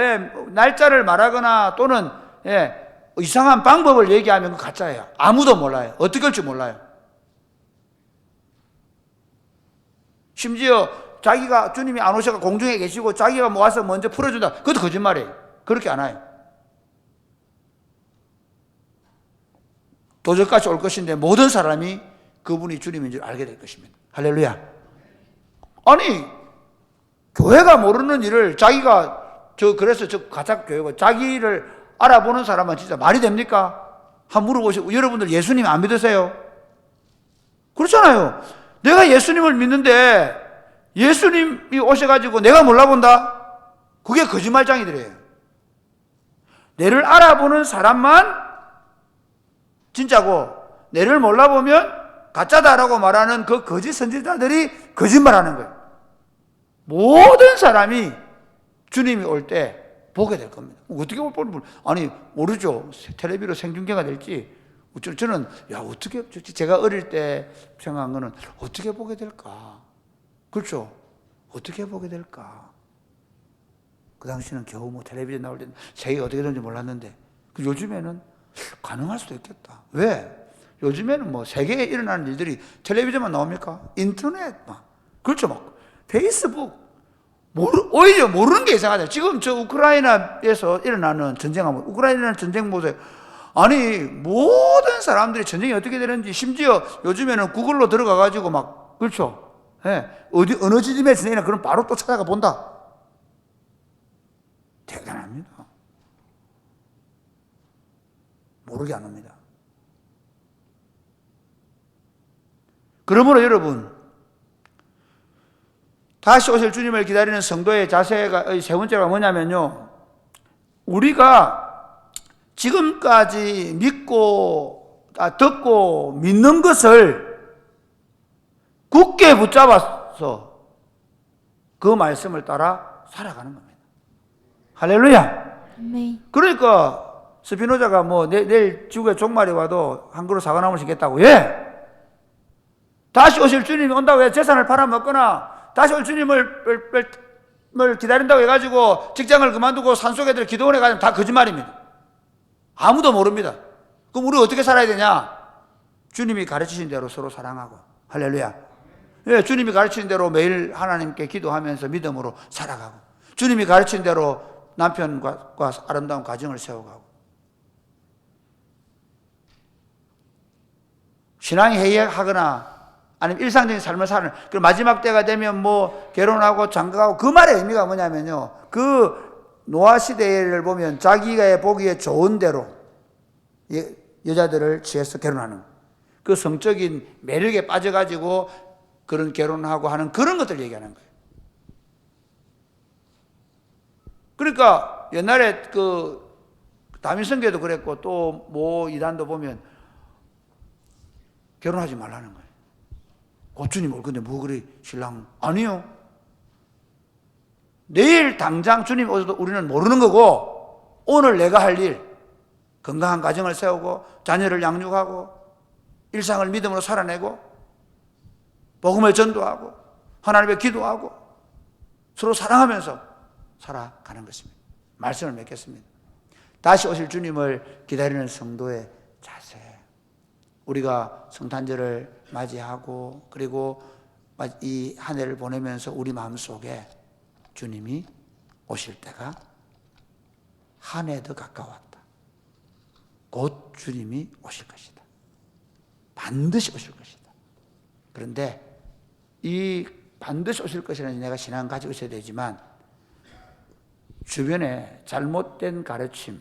날짜를 말하거나 또는 이상한 방법을 얘기하면 그 가짜예요. 아무도 몰라요. 어떻게 할지 몰라요. 심지어 자기가 주님이 안 오셔서 공중에 계시고 자기가 모아서 먼저 풀어준다, 그것도 거짓말이에요. 그렇게 안 해요. 도적같이 올 것인데 모든 사람이 그분이 주님인 줄 알게 될 것입니다. 할렐루야. 아니, 교회가 모르는 일을 그래서 가짜 교회고 자기를 알아보는 사람은 진짜 말이 됩니까? 한번 물어보시고, 여러분들 예수님 안 믿으세요? 그렇잖아요. 내가 예수님을 믿는데 예수님이 오셔가지고 내가 몰라본다? 그게 거짓말장이들이에요. 내를 알아보는 사람만 진짜고, 내를 몰라보면 가짜다라고 말하는 그 거짓 선지자들이 거짓말하는 거예요. 모든 사람이 주님이 올 때 보게 될 겁니다. 어떻게 보면, 아니, 모르죠. 텔레비로 생중계가 될지. 저는, 어떻게, 제가 어릴 때 생각한 거는 어떻게 보게 될까? 그렇죠? 어떻게 보게 될까? 그 당시는 겨우 텔레비전 나올 때는 세계가 어떻게 되는지 몰랐는데, 요즘에는 가능할 수도 있겠다. 왜? 요즘에는 세계에 일어나는 일들이 텔레비전만 나옵니까? 인터넷, 그렇죠? 페이스북. 오히려 모르는 게 이상하다. 지금 우크라이나에서 일어나는 전쟁하면, 우크라이나 전쟁 보세요. 아니, 모든 사람들이 전쟁이 어떻게 되는지, 심지어 요즘에는 구글로 들어가가지고 그렇죠? 어느 지점에 전쟁이나 그럼 바로 또 찾아가 본다. 대단합니다. 모르게 안 합니다. 그러므로 여러분, 다시 오실 주님을 기다리는 성도의 자세가 세 번째가 뭐냐면요, 우리가 지금까지 믿고 듣고 믿는 것을 굳게 붙잡아서 그 말씀을 따라 살아가는 겁니다. 할렐루야. 아멘. 그러니까 스피노자가 뭐 내일 지구에 종말이 와도 한 그릇 사과나물 시겠다고. 예. 다시 오실 주님이 온다고 해 재산을 팔아먹거나 다시 올 주님을 기다린다고 해가지고 직장을 그만두고 산속에 기도원에 가면 다 거짓말입니다. 아무도 모릅니다. 그럼 우리 어떻게 살아야 되냐? 주님이 가르치신 대로 서로 사랑하고. 할렐루야. 예, 주님이 가르치신 대로 매일 하나님께 기도하면서 믿음으로 살아가고, 주님이 가르친 대로 남편과 아름다운 가정을 세워가고, 신앙이 해이하거나 아니면 일상적인 삶을 사는 그 마지막 때가 되면 뭐 결혼하고 장가가고, 그 말의 의미가 뭐냐면요, 그 노아 시대를 보면 자기가 보기에 좋은 대로 여자들을 취해서 결혼하는 그 성적인 매력에 빠져가지고 그런 결혼하고 하는 그런 것들 얘기하는 거예요. 그러니까 옛날에 그 다민성교도 그랬고 또 뭐 이단도 보면 결혼하지 말라는 거예요. 고추님 올 건데 뭐 그래 신랑. 아니요, 내일 당장 주님 오셔도 우리는 모르는 거고, 오늘 내가 할 일, 건강한 가정을 세우고 자녀를 양육하고 일상을 믿음으로 살아내고 복음을 전도하고 하나님께 기도하고 서로 사랑하면서 살아가는 것입니다. 말씀을 맺겠습니다. 다시 오실 주님을 기다리는 성도의 자세, 우리가 성탄절을 맞이하고 그리고 이 한 해를 보내면서 우리 마음속에 주님이 오실 때가 한 해 더 가까웠다. 곧 주님이 오실 것이다. 반드시 오실 것이다. 그런데 이 반드시 오실 것이라는 내가 신앙 가지고 있어야 되지만, 주변에 잘못된 가르침,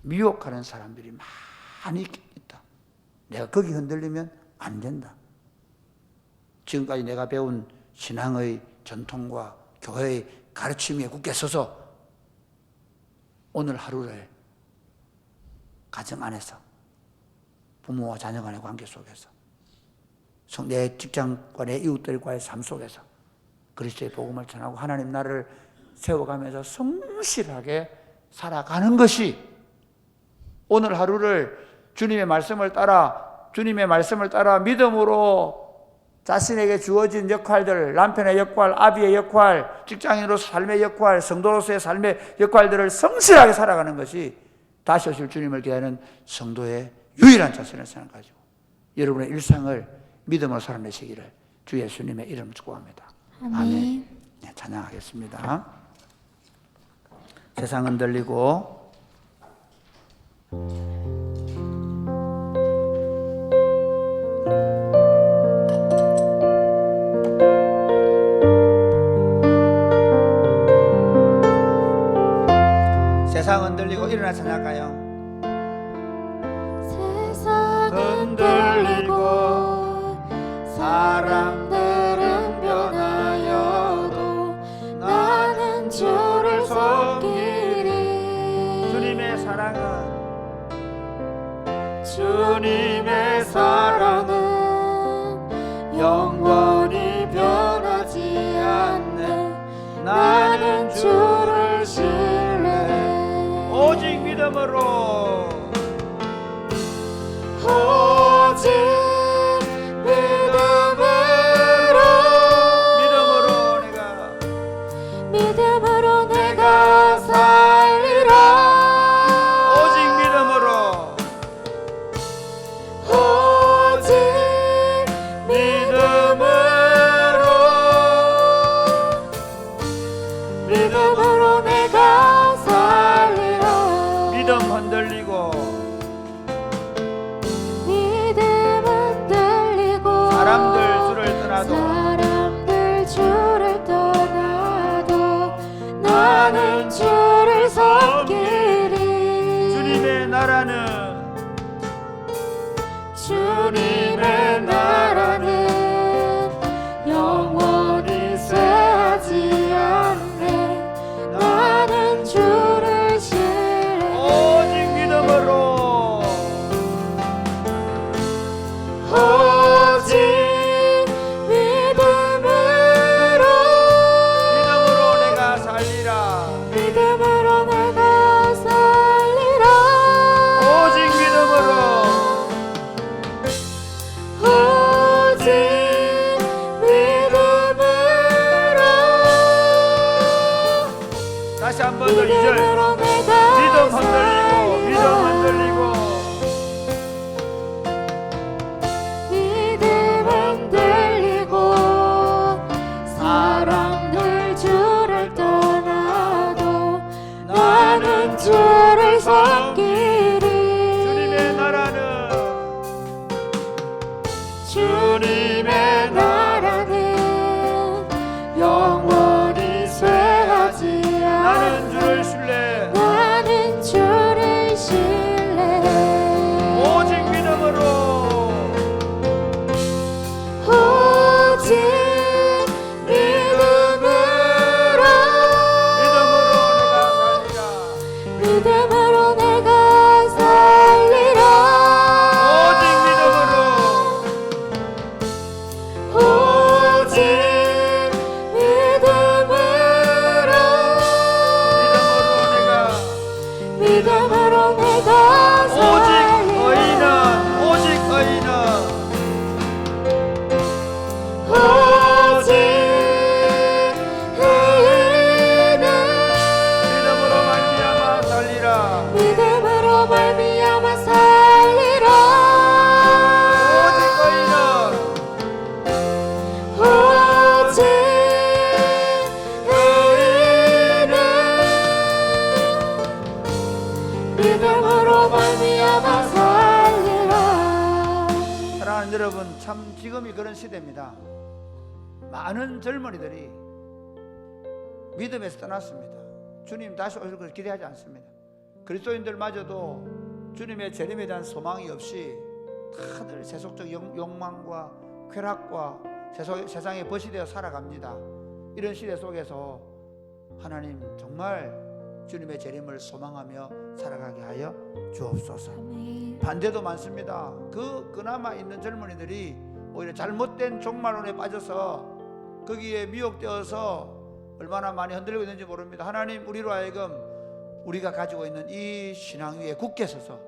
미혹하는 사람들이 많이 있다. 내가 거기 흔들리면 안 된다. 지금까지 내가 배운 신앙의 전통과 교회의 가르침에 굳게 서서 오늘 하루를 가정 안에서 부모와 자녀 간의 관계 속에서 내 직장과 내 이웃들과의 삶 속에서 그리스도의 복음을 전하고 하나님 나라를 세워가면서 성실하게 살아가는 것이 오늘 하루를 주님의 말씀을 따라 믿음으로 자신에게 주어진 역할들, 남편의 역할, 아비의 역할, 직장인으로서 삶의 역할, 성도로서의 삶의 역할들을 성실하게 살아가는 것이 다시 오실 주님을 기다리는 성도의 유일한 자세를 생각하죠. 여러분의 일상을 믿음으로 살아내시기를 주 예수님의 이름으로 축복합니다. 아멘. 네, 찬양하겠습니다. 세상 흔들리고 세상 흔들리고 일어나 찬양할까요? 세상 흔들리고 사람들은 변하여도 나는 주를 섬기리. 주님의 사랑은 영원히 변하지 않네. 나는 주를 신뢰. 오직 믿음으로 오직 믿음으로 내가 살리라. 오직 믿음으로 오직 믿음으로 내가 살리라. 믿음 흔들리고 사람들 줄을 떠나도 나는 주를 섬기리. 주님의 나라는 영원히 더 2절 믿음으로 내가 믿음 흔들리고 믿음 흔들리고 믿음 흔들리고 사람들 주를 떠나도 나는 주를 섬기리. 주님의 나라는 주님의 나라는 영원히 쇠하지 나는 않아. 주를 신뢰 나는 주를 신뢰해. 오직 믿음으로 오직 믿음으로 믿음으로 내가 살리라 믿음으로 내가 살리라. 오직 믿음으로 오직 믿음으로 믿음으로 내가 믿음으로 내가 오직 의인은 오직 의인은 믿음으로 말미암아 살리라 믿음으로 말미암아 살리라. 오직 의인은 오직 의인은 믿음으로 말미암아 살리라. 사랑하는 여러분, 참 지금이 그런 시대입니다. 많은 젊은이들이 믿음에서 떠났습니다. 주님 다시 오실 것을 기대하지 않습니다. 그리스도인들마저도 주님의 재림에 대한 소망이 없이 다들 세속적 욕망과 쾌락과 세상에 버시되어 살아갑니다. 이런 시대 속에서 하나님 정말 주님의 재림을 소망하며 살아가게 하여 주옵소서. 반대도 많습니다. 그나마 있는 젊은이들이 오히려 잘못된 종말론에 빠져서 거기에 미혹되어서 얼마나 많이 흔들리고 있는지 모릅니다. 하나님, 우리로 하여금 우리가 가지고 있는 이 신앙 위에 굳게 서서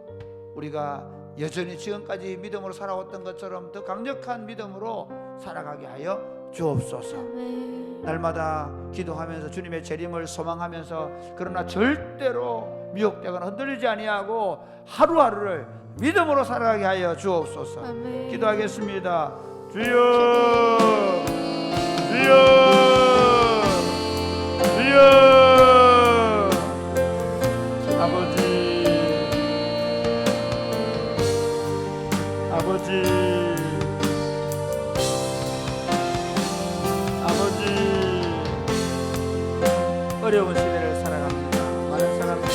우리가 여전히 지금까지 믿음으로 살아왔던 것처럼 더 강력한 믿음으로 살아가게 하여 주옵소서. 날마다 기도하면서 주님의 재림을 소망하면서, 그러나 절대로 미혹되거나 흔들리지 아니하고 하루하루를 믿음으로 살아가게 하여 주옵소서. 기도하겠습니다. 주여, 주여, 주여. 아버지, 아버지, 아버지. 어려운 시대를 살아갑니다. 많은 사람들이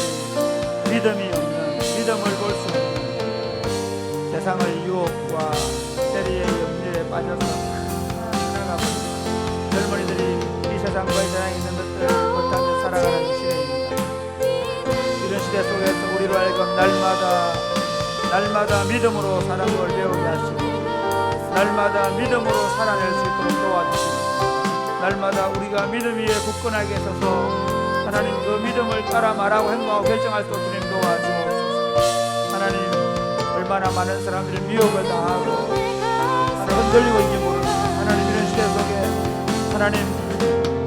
믿음이 없는, 믿음을 볼 수 없는 세상의 유혹과 세리의 염려에 빠져서 살아갑니다. 젊은이들이 이 세상과 이 세상에 있는 것들을 못하며 살아가는 시대입니다. 이런 시대 속에서 우리로 하여금 날마다 믿음으로 사는 걸 배우게 하시고, 날마다 믿음으로 살아낼 수 있도록 도와주시고, 날마다 우리가 믿음 위에 굳건하게 서서 하나님 그 믿음을 따라 말하고 행동하고 결정할 수 있도록 주님 도와주옵소서. 하나님, 얼마나 많은 사람들이 미혹을 당하고 흔들리고 있는지 모릅니다. 하나님, 이런 시대 속에 하나님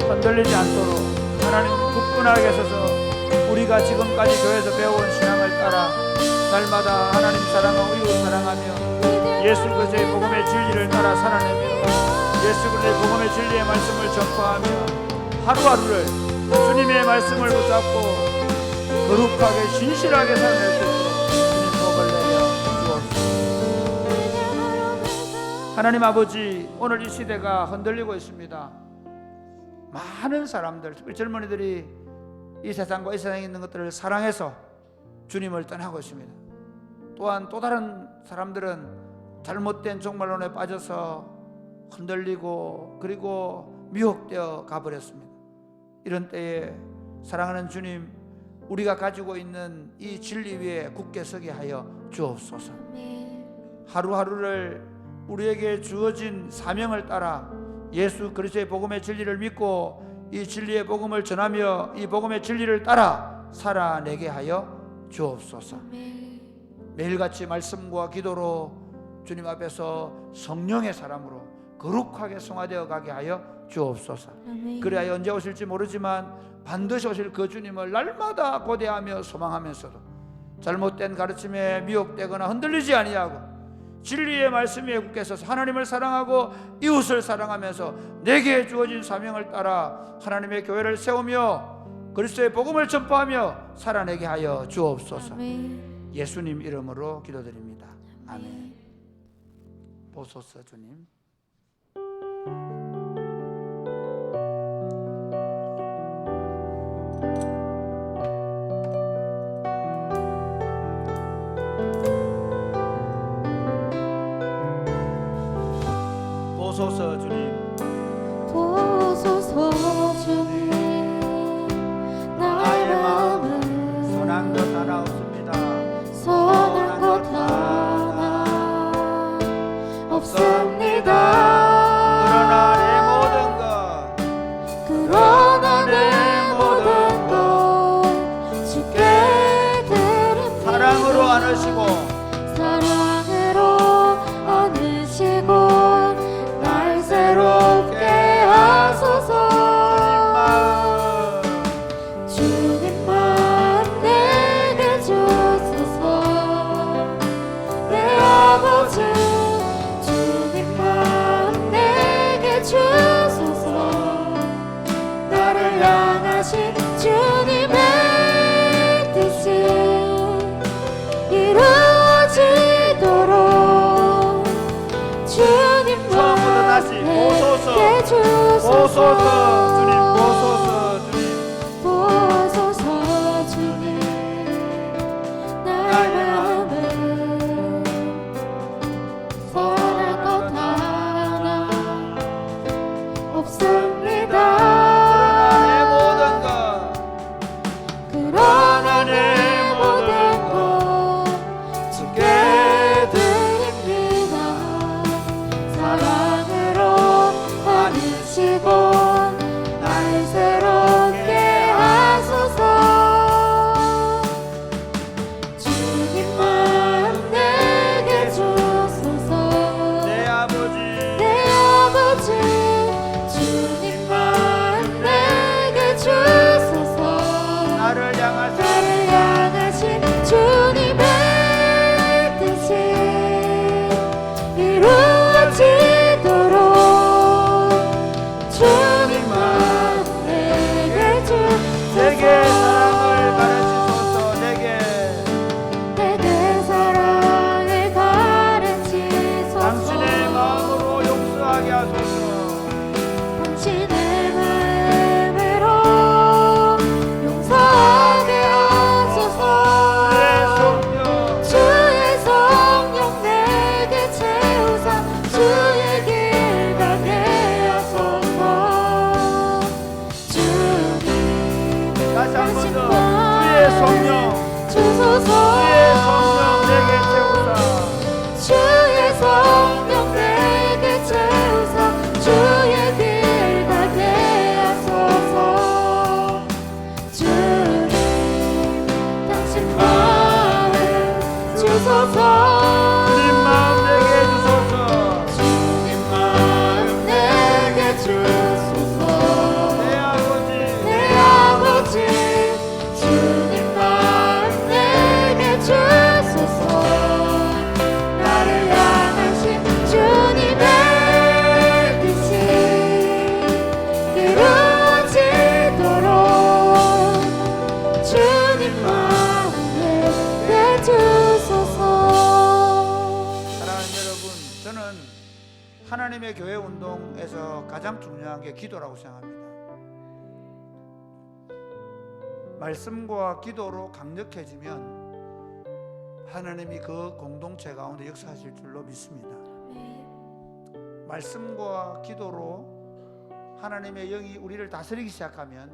흔들리지 않도록 하나님 굳건하게 서서 우리가 지금까지 교회에서 배워온 신앙을 따라 날마다 하나님 사랑하고 이웃 사랑하며 예수 그리스도의 복음의 진리를 따라 살아내며 예수 그리스도의 복음의 진리의 말씀을 전파하며 하루하루를 주님의 말씀을 붙잡고 거룩하게 신실하게 살아낼 수 있도록 주님 복을 내려 주옵소서. 하나님 아버지, 오늘 이 시대가 흔들리고 있습니다. 많은 사람들, 특히 젊은이들이 이 세상과 이 세상에 있는 것들을 사랑해서 주님을 떠나고 있습니다. 또한 또 다른 사람들은 잘못된 종말론에 빠져서 흔들리고 그리고 미혹되어 가버렸습니다. 이런 때에 사랑하는 주님, 우리가 가지고 있는 이 진리 위에 굳게 서게 하여 주옵소서. 하루하루를 우리에게 주어진 사명을 따라 예수 그리스도의 복음의 진리를 믿고 이 진리의 복음을 전하며 이 복음의 진리를 따라 살아내게 하여 주옵소서. 매일같이 말씀과 기도로 주님 앞에서 성령의 사람으로 거룩하게 성화되어 가게 하여 주옵소서. 아멘. 그래야 언제 오실지 모르지만 반드시 오실 그 주님을 날마다 고대하며 소망하면서도 잘못된 가르침에 미혹되거나 흔들리지 아니하고 진리의 말씀에 굳게 서서 하나님을 사랑하고 이웃을 사랑하면서 내게 주어진 사명을 따라 하나님의 교회를 세우며 그리스도의 복음을 전파하며 살아내게 하여 주옵소서. 아멘. 예수님 이름으로 기도드립니다. 아멘. 보소서 주님. 보소서 주님. 보소서 주님 나의 마음은 선한 것 하나 없습니다. 선한 것 하나 없습니다. 그러나 내 모든 것 주께 드립니다. 사랑으로 안으시고 사랑으로 안으시고 날 새롭게 하소서. 주님 마음 내게 주소서. 내 아버지 주님 마음 내게 주소서. 나를 향하신 주님의 뜻이 이루어지도록 주님 처음부터 다시 보소서. 내게 주소서. 주님 보소서 주님. 보소서 주님 나의 마음은 선한 것 하나 없습니다. 그러나 내 모든 것 주께 드립니다. 사랑으로 안으시고 날 새롭게 하소서. 주님 마음 내게 주소서. 내 아버지 내 아버지 주님 마음 내게 주소서. 나를 향하신 나를 향하신 주님의 뜻이 이루어지도록 주님 마음 내게 내게 주소서. 사랑을 가르치소서. 내게 사랑을 가르치소서. 당신의 마음으로 용서하게 하소서. 당신의 마음으로 용서하게 하소서. 주의 성령 내게 채우사 주의 길 가게 하소서. 주님 다시 한 번 당신 더 주의 성령 주소서. 주의 성령 내게 채우사 주의 성령 내게 채우사 주의 길 가게 하소서. 주님 당신 마음 주소서. 주님 마음 내게 주소서. 주님 마음 내게 주소서. 내 아버지 내 아버지 주님 마음 내게 주소서. 나를 향하신 주님의 뜻이 이루어지도록 주님 마음 내게 주소서. 사랑하는 여러분, 저는 하나님의 교회 운동에서 가장 중요한 게 기도라고 생각합니다. 말씀과 기도로 강력해지면 하나님이 그 공동체 가운데 역사하실 줄로 믿습니다. 말씀과 기도로 하나님의 영이 우리를 다스리기 시작하면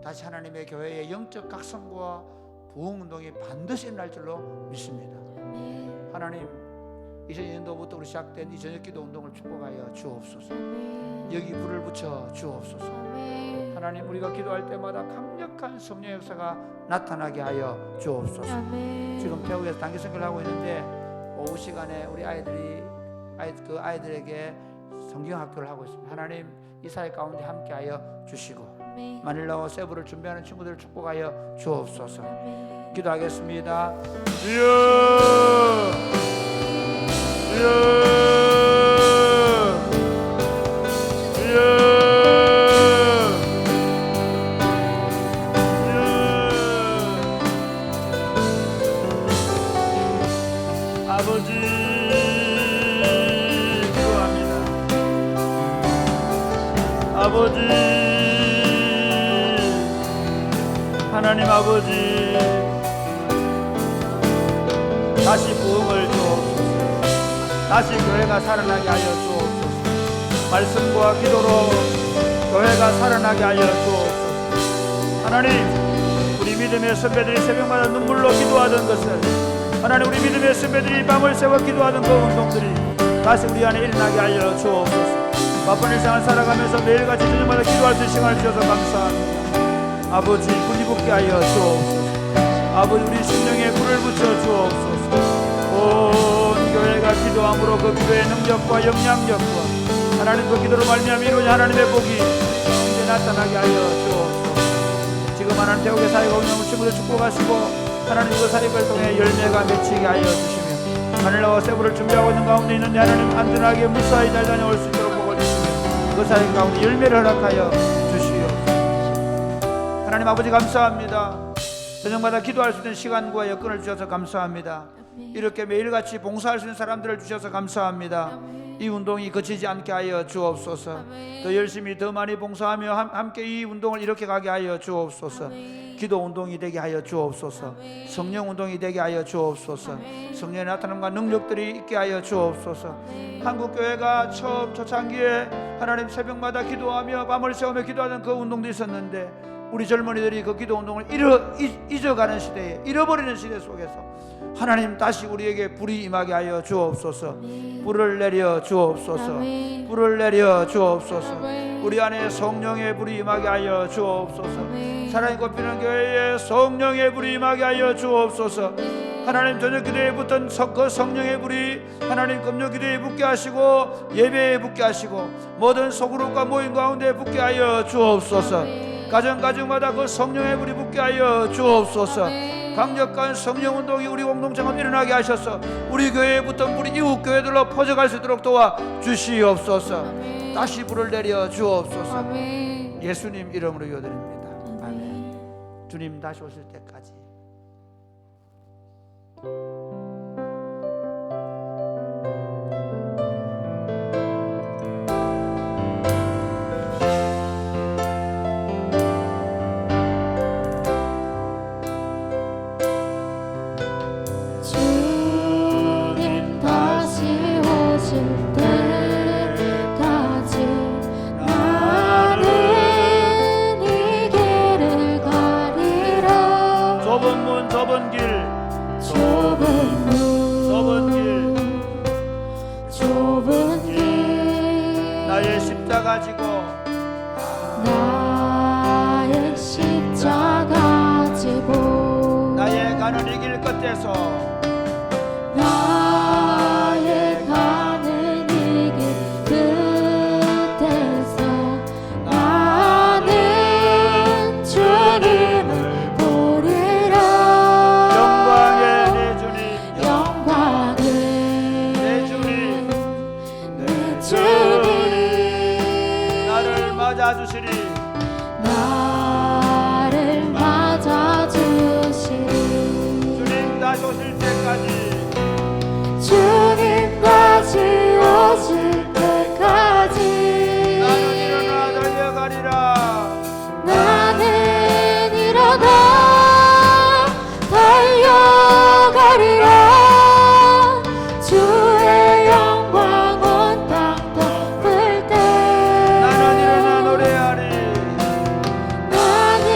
다시 하나님의 교회의 영적 각성과 부흥운동이 반드시 일어날 줄로 믿습니다. 하나님, 2000년도부터 우리 시작된 이 저녁기도 운동을 축복하여 주옵소서. 여기 불을 붙여 주옵소서. 하나님, 우리가 기도할 때마다 강력한 성령의 역사가 나타나게 하여 주옵소서. 지금 태국에서 단기 선교를 하고 있는데 오후 시간에 우리 아이들에게 성경학교를 하고 있습니다. 하나님 이 사회 가운데 함께하여 주시고 아멘. 마닐라와 세부를 준비하는 친구들을 축복하여 주옵소서. 아멘. 기도하겠습니다. 주여 주여 주여 아버지 기도합니다. 아버지 하나님 아버지 다시 부흥을 주옵소서. 다시 교회가 살아나게 하여 주옵소서. 말씀과 기도로 교회가 살아나게 하여 주옵소서. 하나님 우리 믿음의 선배들이 새벽마다 눈물로 기도하던 것을 하나님 우리 믿음의 선배들이 밤을 새워 기도하던 그 운동들이 다시 우리 안에 일어나게 하여 주옵소서. 바쁜 일상을 살아가면서 매일같이 저녁마다 기도할 수 있는 시간을 주셔서 감사합니다. 아버지 불이 붙게 하여 주옵소서. 아버지 우리 심령에 불을 붙여 주옵소서. 온 교회가 기도함으로 그 기도의 능력과 영향력과 하나님 그 기도로 말미암아 이루어진 하나님의 복이 이제 나타나게 하여 주옵소서. 지금 하나님 태국의 사회가 운영을 친구들 축복하시고 하나님 그 사역을 통해 열매가 맺히게 하여 주시며 하늘나와 세부를 준비하고 있는 가운데 있는 하나님 안전하게 무사히 잘 다녀올 수 있도록 복을 주시며 그 사역 가운데 열매를 허락하여 주시옵소서. 하나님 아버지 감사합니다. 저녁마다 기도할 수 있는 시간과 여건을 주셔서 감사합니다. 이렇게 매일같이 봉사할 수 있는 사람들을 주셔서 감사합니다. 이 운동이 거치지 않게 하여 주옵소서. 더 열심히 더 많이 봉사하며 함께 이 운동을 이렇게 가게 하여 주옵소서. 기도 운동이 되게 하여 주옵소서. 성령 운동이 되게 하여 주옵소서. 성령의 나타남과 능력들이 있게 하여 주옵소서. 한국교회가 처음 초창기에 하나님 새벽마다 기도하며 밤을 새우며 기도하는 그 운동도 있었는데 우리 젊은이들이 그 기도 운동을 잊어가는 시대에 잃어버리는 시대 속에서 하나님 다시 우리에게 불이 임하게 하여 주옵소서. 불을 내려 주옵소서. 불을 내려 주옵소서. 우리 안에 성령의 불이 임하게 하여 주옵소서. 사랑이 꽃피는 교회에 성령의 불이 임하게 하여 주옵소서. 하나님 저녁 기도에 붙은 그 성령의 불이 하나님 금요 기도에 붙게 하시고 예배에 붙게 하시고 모든 소그룹과 모임 가운데 붙게 하여 주옵소서. 가정마다 그 성령의 불이 붙게 하여 주옵소서. 강력한 성령 운동이 우리 공동체가 일어나게 하셔서 우리 교회에 붙은 불이 이웃 교회들로 퍼져갈 수 있도록 도와 주시옵소서. 다시 불을 내려 주옵소서. 예수님 이름으로 기도드립니다. 아멘. 주님 다시 오실 때까지 나의 십자가 지고 나의 가는 이 길 끝에서 나의 가는 이 길 끝에서 나는 주님을 보리라. 영광의 내 주님 영광의 내 주님 내 주님 나를 맞아주시리. 나를 맞아주시리. 주님 다시 오실 때까지 주님 다시 오실 때까지 나는 일어나 달려가리라. 나는 일어나 달려가리라. 주의 영광 온 땅 덮을 때 나는 일어나 노래하리. 나는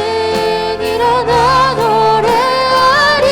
일어나 노래하리.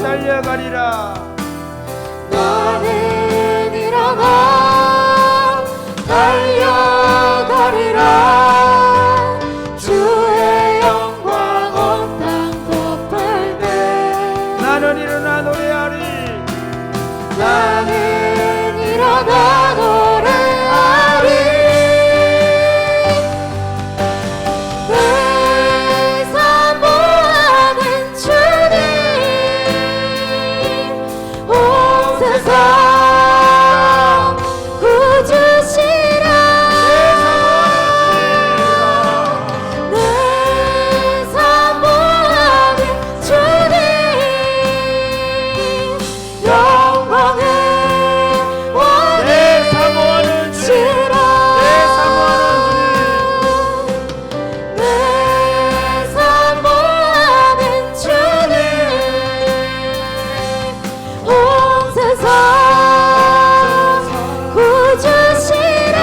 달려가리라. 나는 일어나 달려가리라. 주의 영광 온 땅 덮을 때 나는 일어나 노래하리. 나는 일어나 노래하리. 내 사모하는 주님 온 세상 구주시라. 내 사모하는 주님 영광의 내 사모하는 주님, 내 사모하는 내 사모하는 주님 온 세상 구주시라.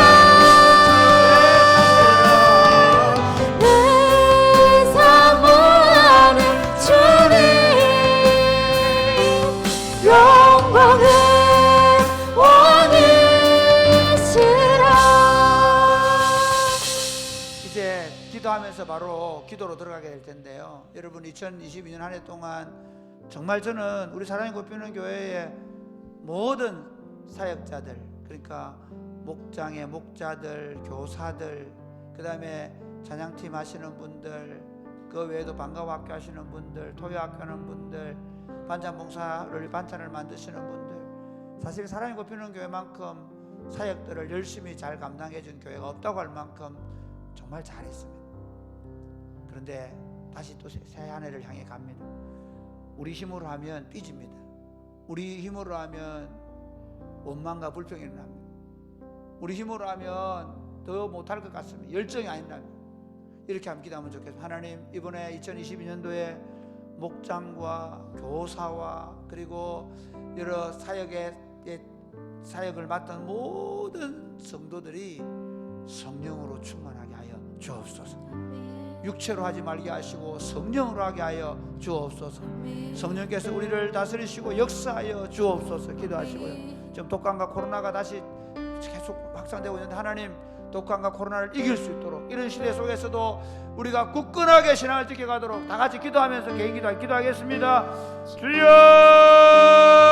내 사모하는 주님 영광의 왕이시라. 이제 기도하면서 바로 기도로 들어가게 될 텐데요. 여러분 2022년 한 해 동안 정말 저는 우리 사랑의 꽃피우는 교회의 모든 사역자들, 그러니까 목장의 목자들, 교사들, 그 다음에 찬양팀 하시는 분들, 그 외에도 방과학교 하시는 분들, 토요학교 하는 분들, 반찬봉사를 반찬을 만드시는 분들, 사실 사랑의 꽃피우는 교회만큼 사역들을 열심히 잘 감당해 준 교회가 없다고 할 만큼 정말 잘했습니다. 그런데 다시 또 새 한 해를 향해 갑니다. 우리 힘으로 하면 삐집니다. 우리 힘으로 하면 원망과 불평이 일어납니다. 우리 힘으로 하면 더 못할 것 같습니다. 열정이 아니랍니다. 이렇게 한번 기도하면 좋겠습니다. 하나님, 이번에 2022년도에 목장과 교사와 그리고 여러 사역을 맡은 모든 성도들이 성령으로 충만하게 하여 주옵소서. 육체로 하지 말게 하시고 성령으로 하게 하여 주옵소서. 성령께서 우리를 다스리시고 역사하여 주옵소서. 기도하시고요. 지금 독감과 코로나가 다시 계속 확산되고 있는데 하나님, 독감과 코로나를 이길 수 있도록 이런 시대 속에서도 우리가 굳건하게 신앙을 지켜가도록 다 같이 기도하면서 개인 기도하겠습니다. 주여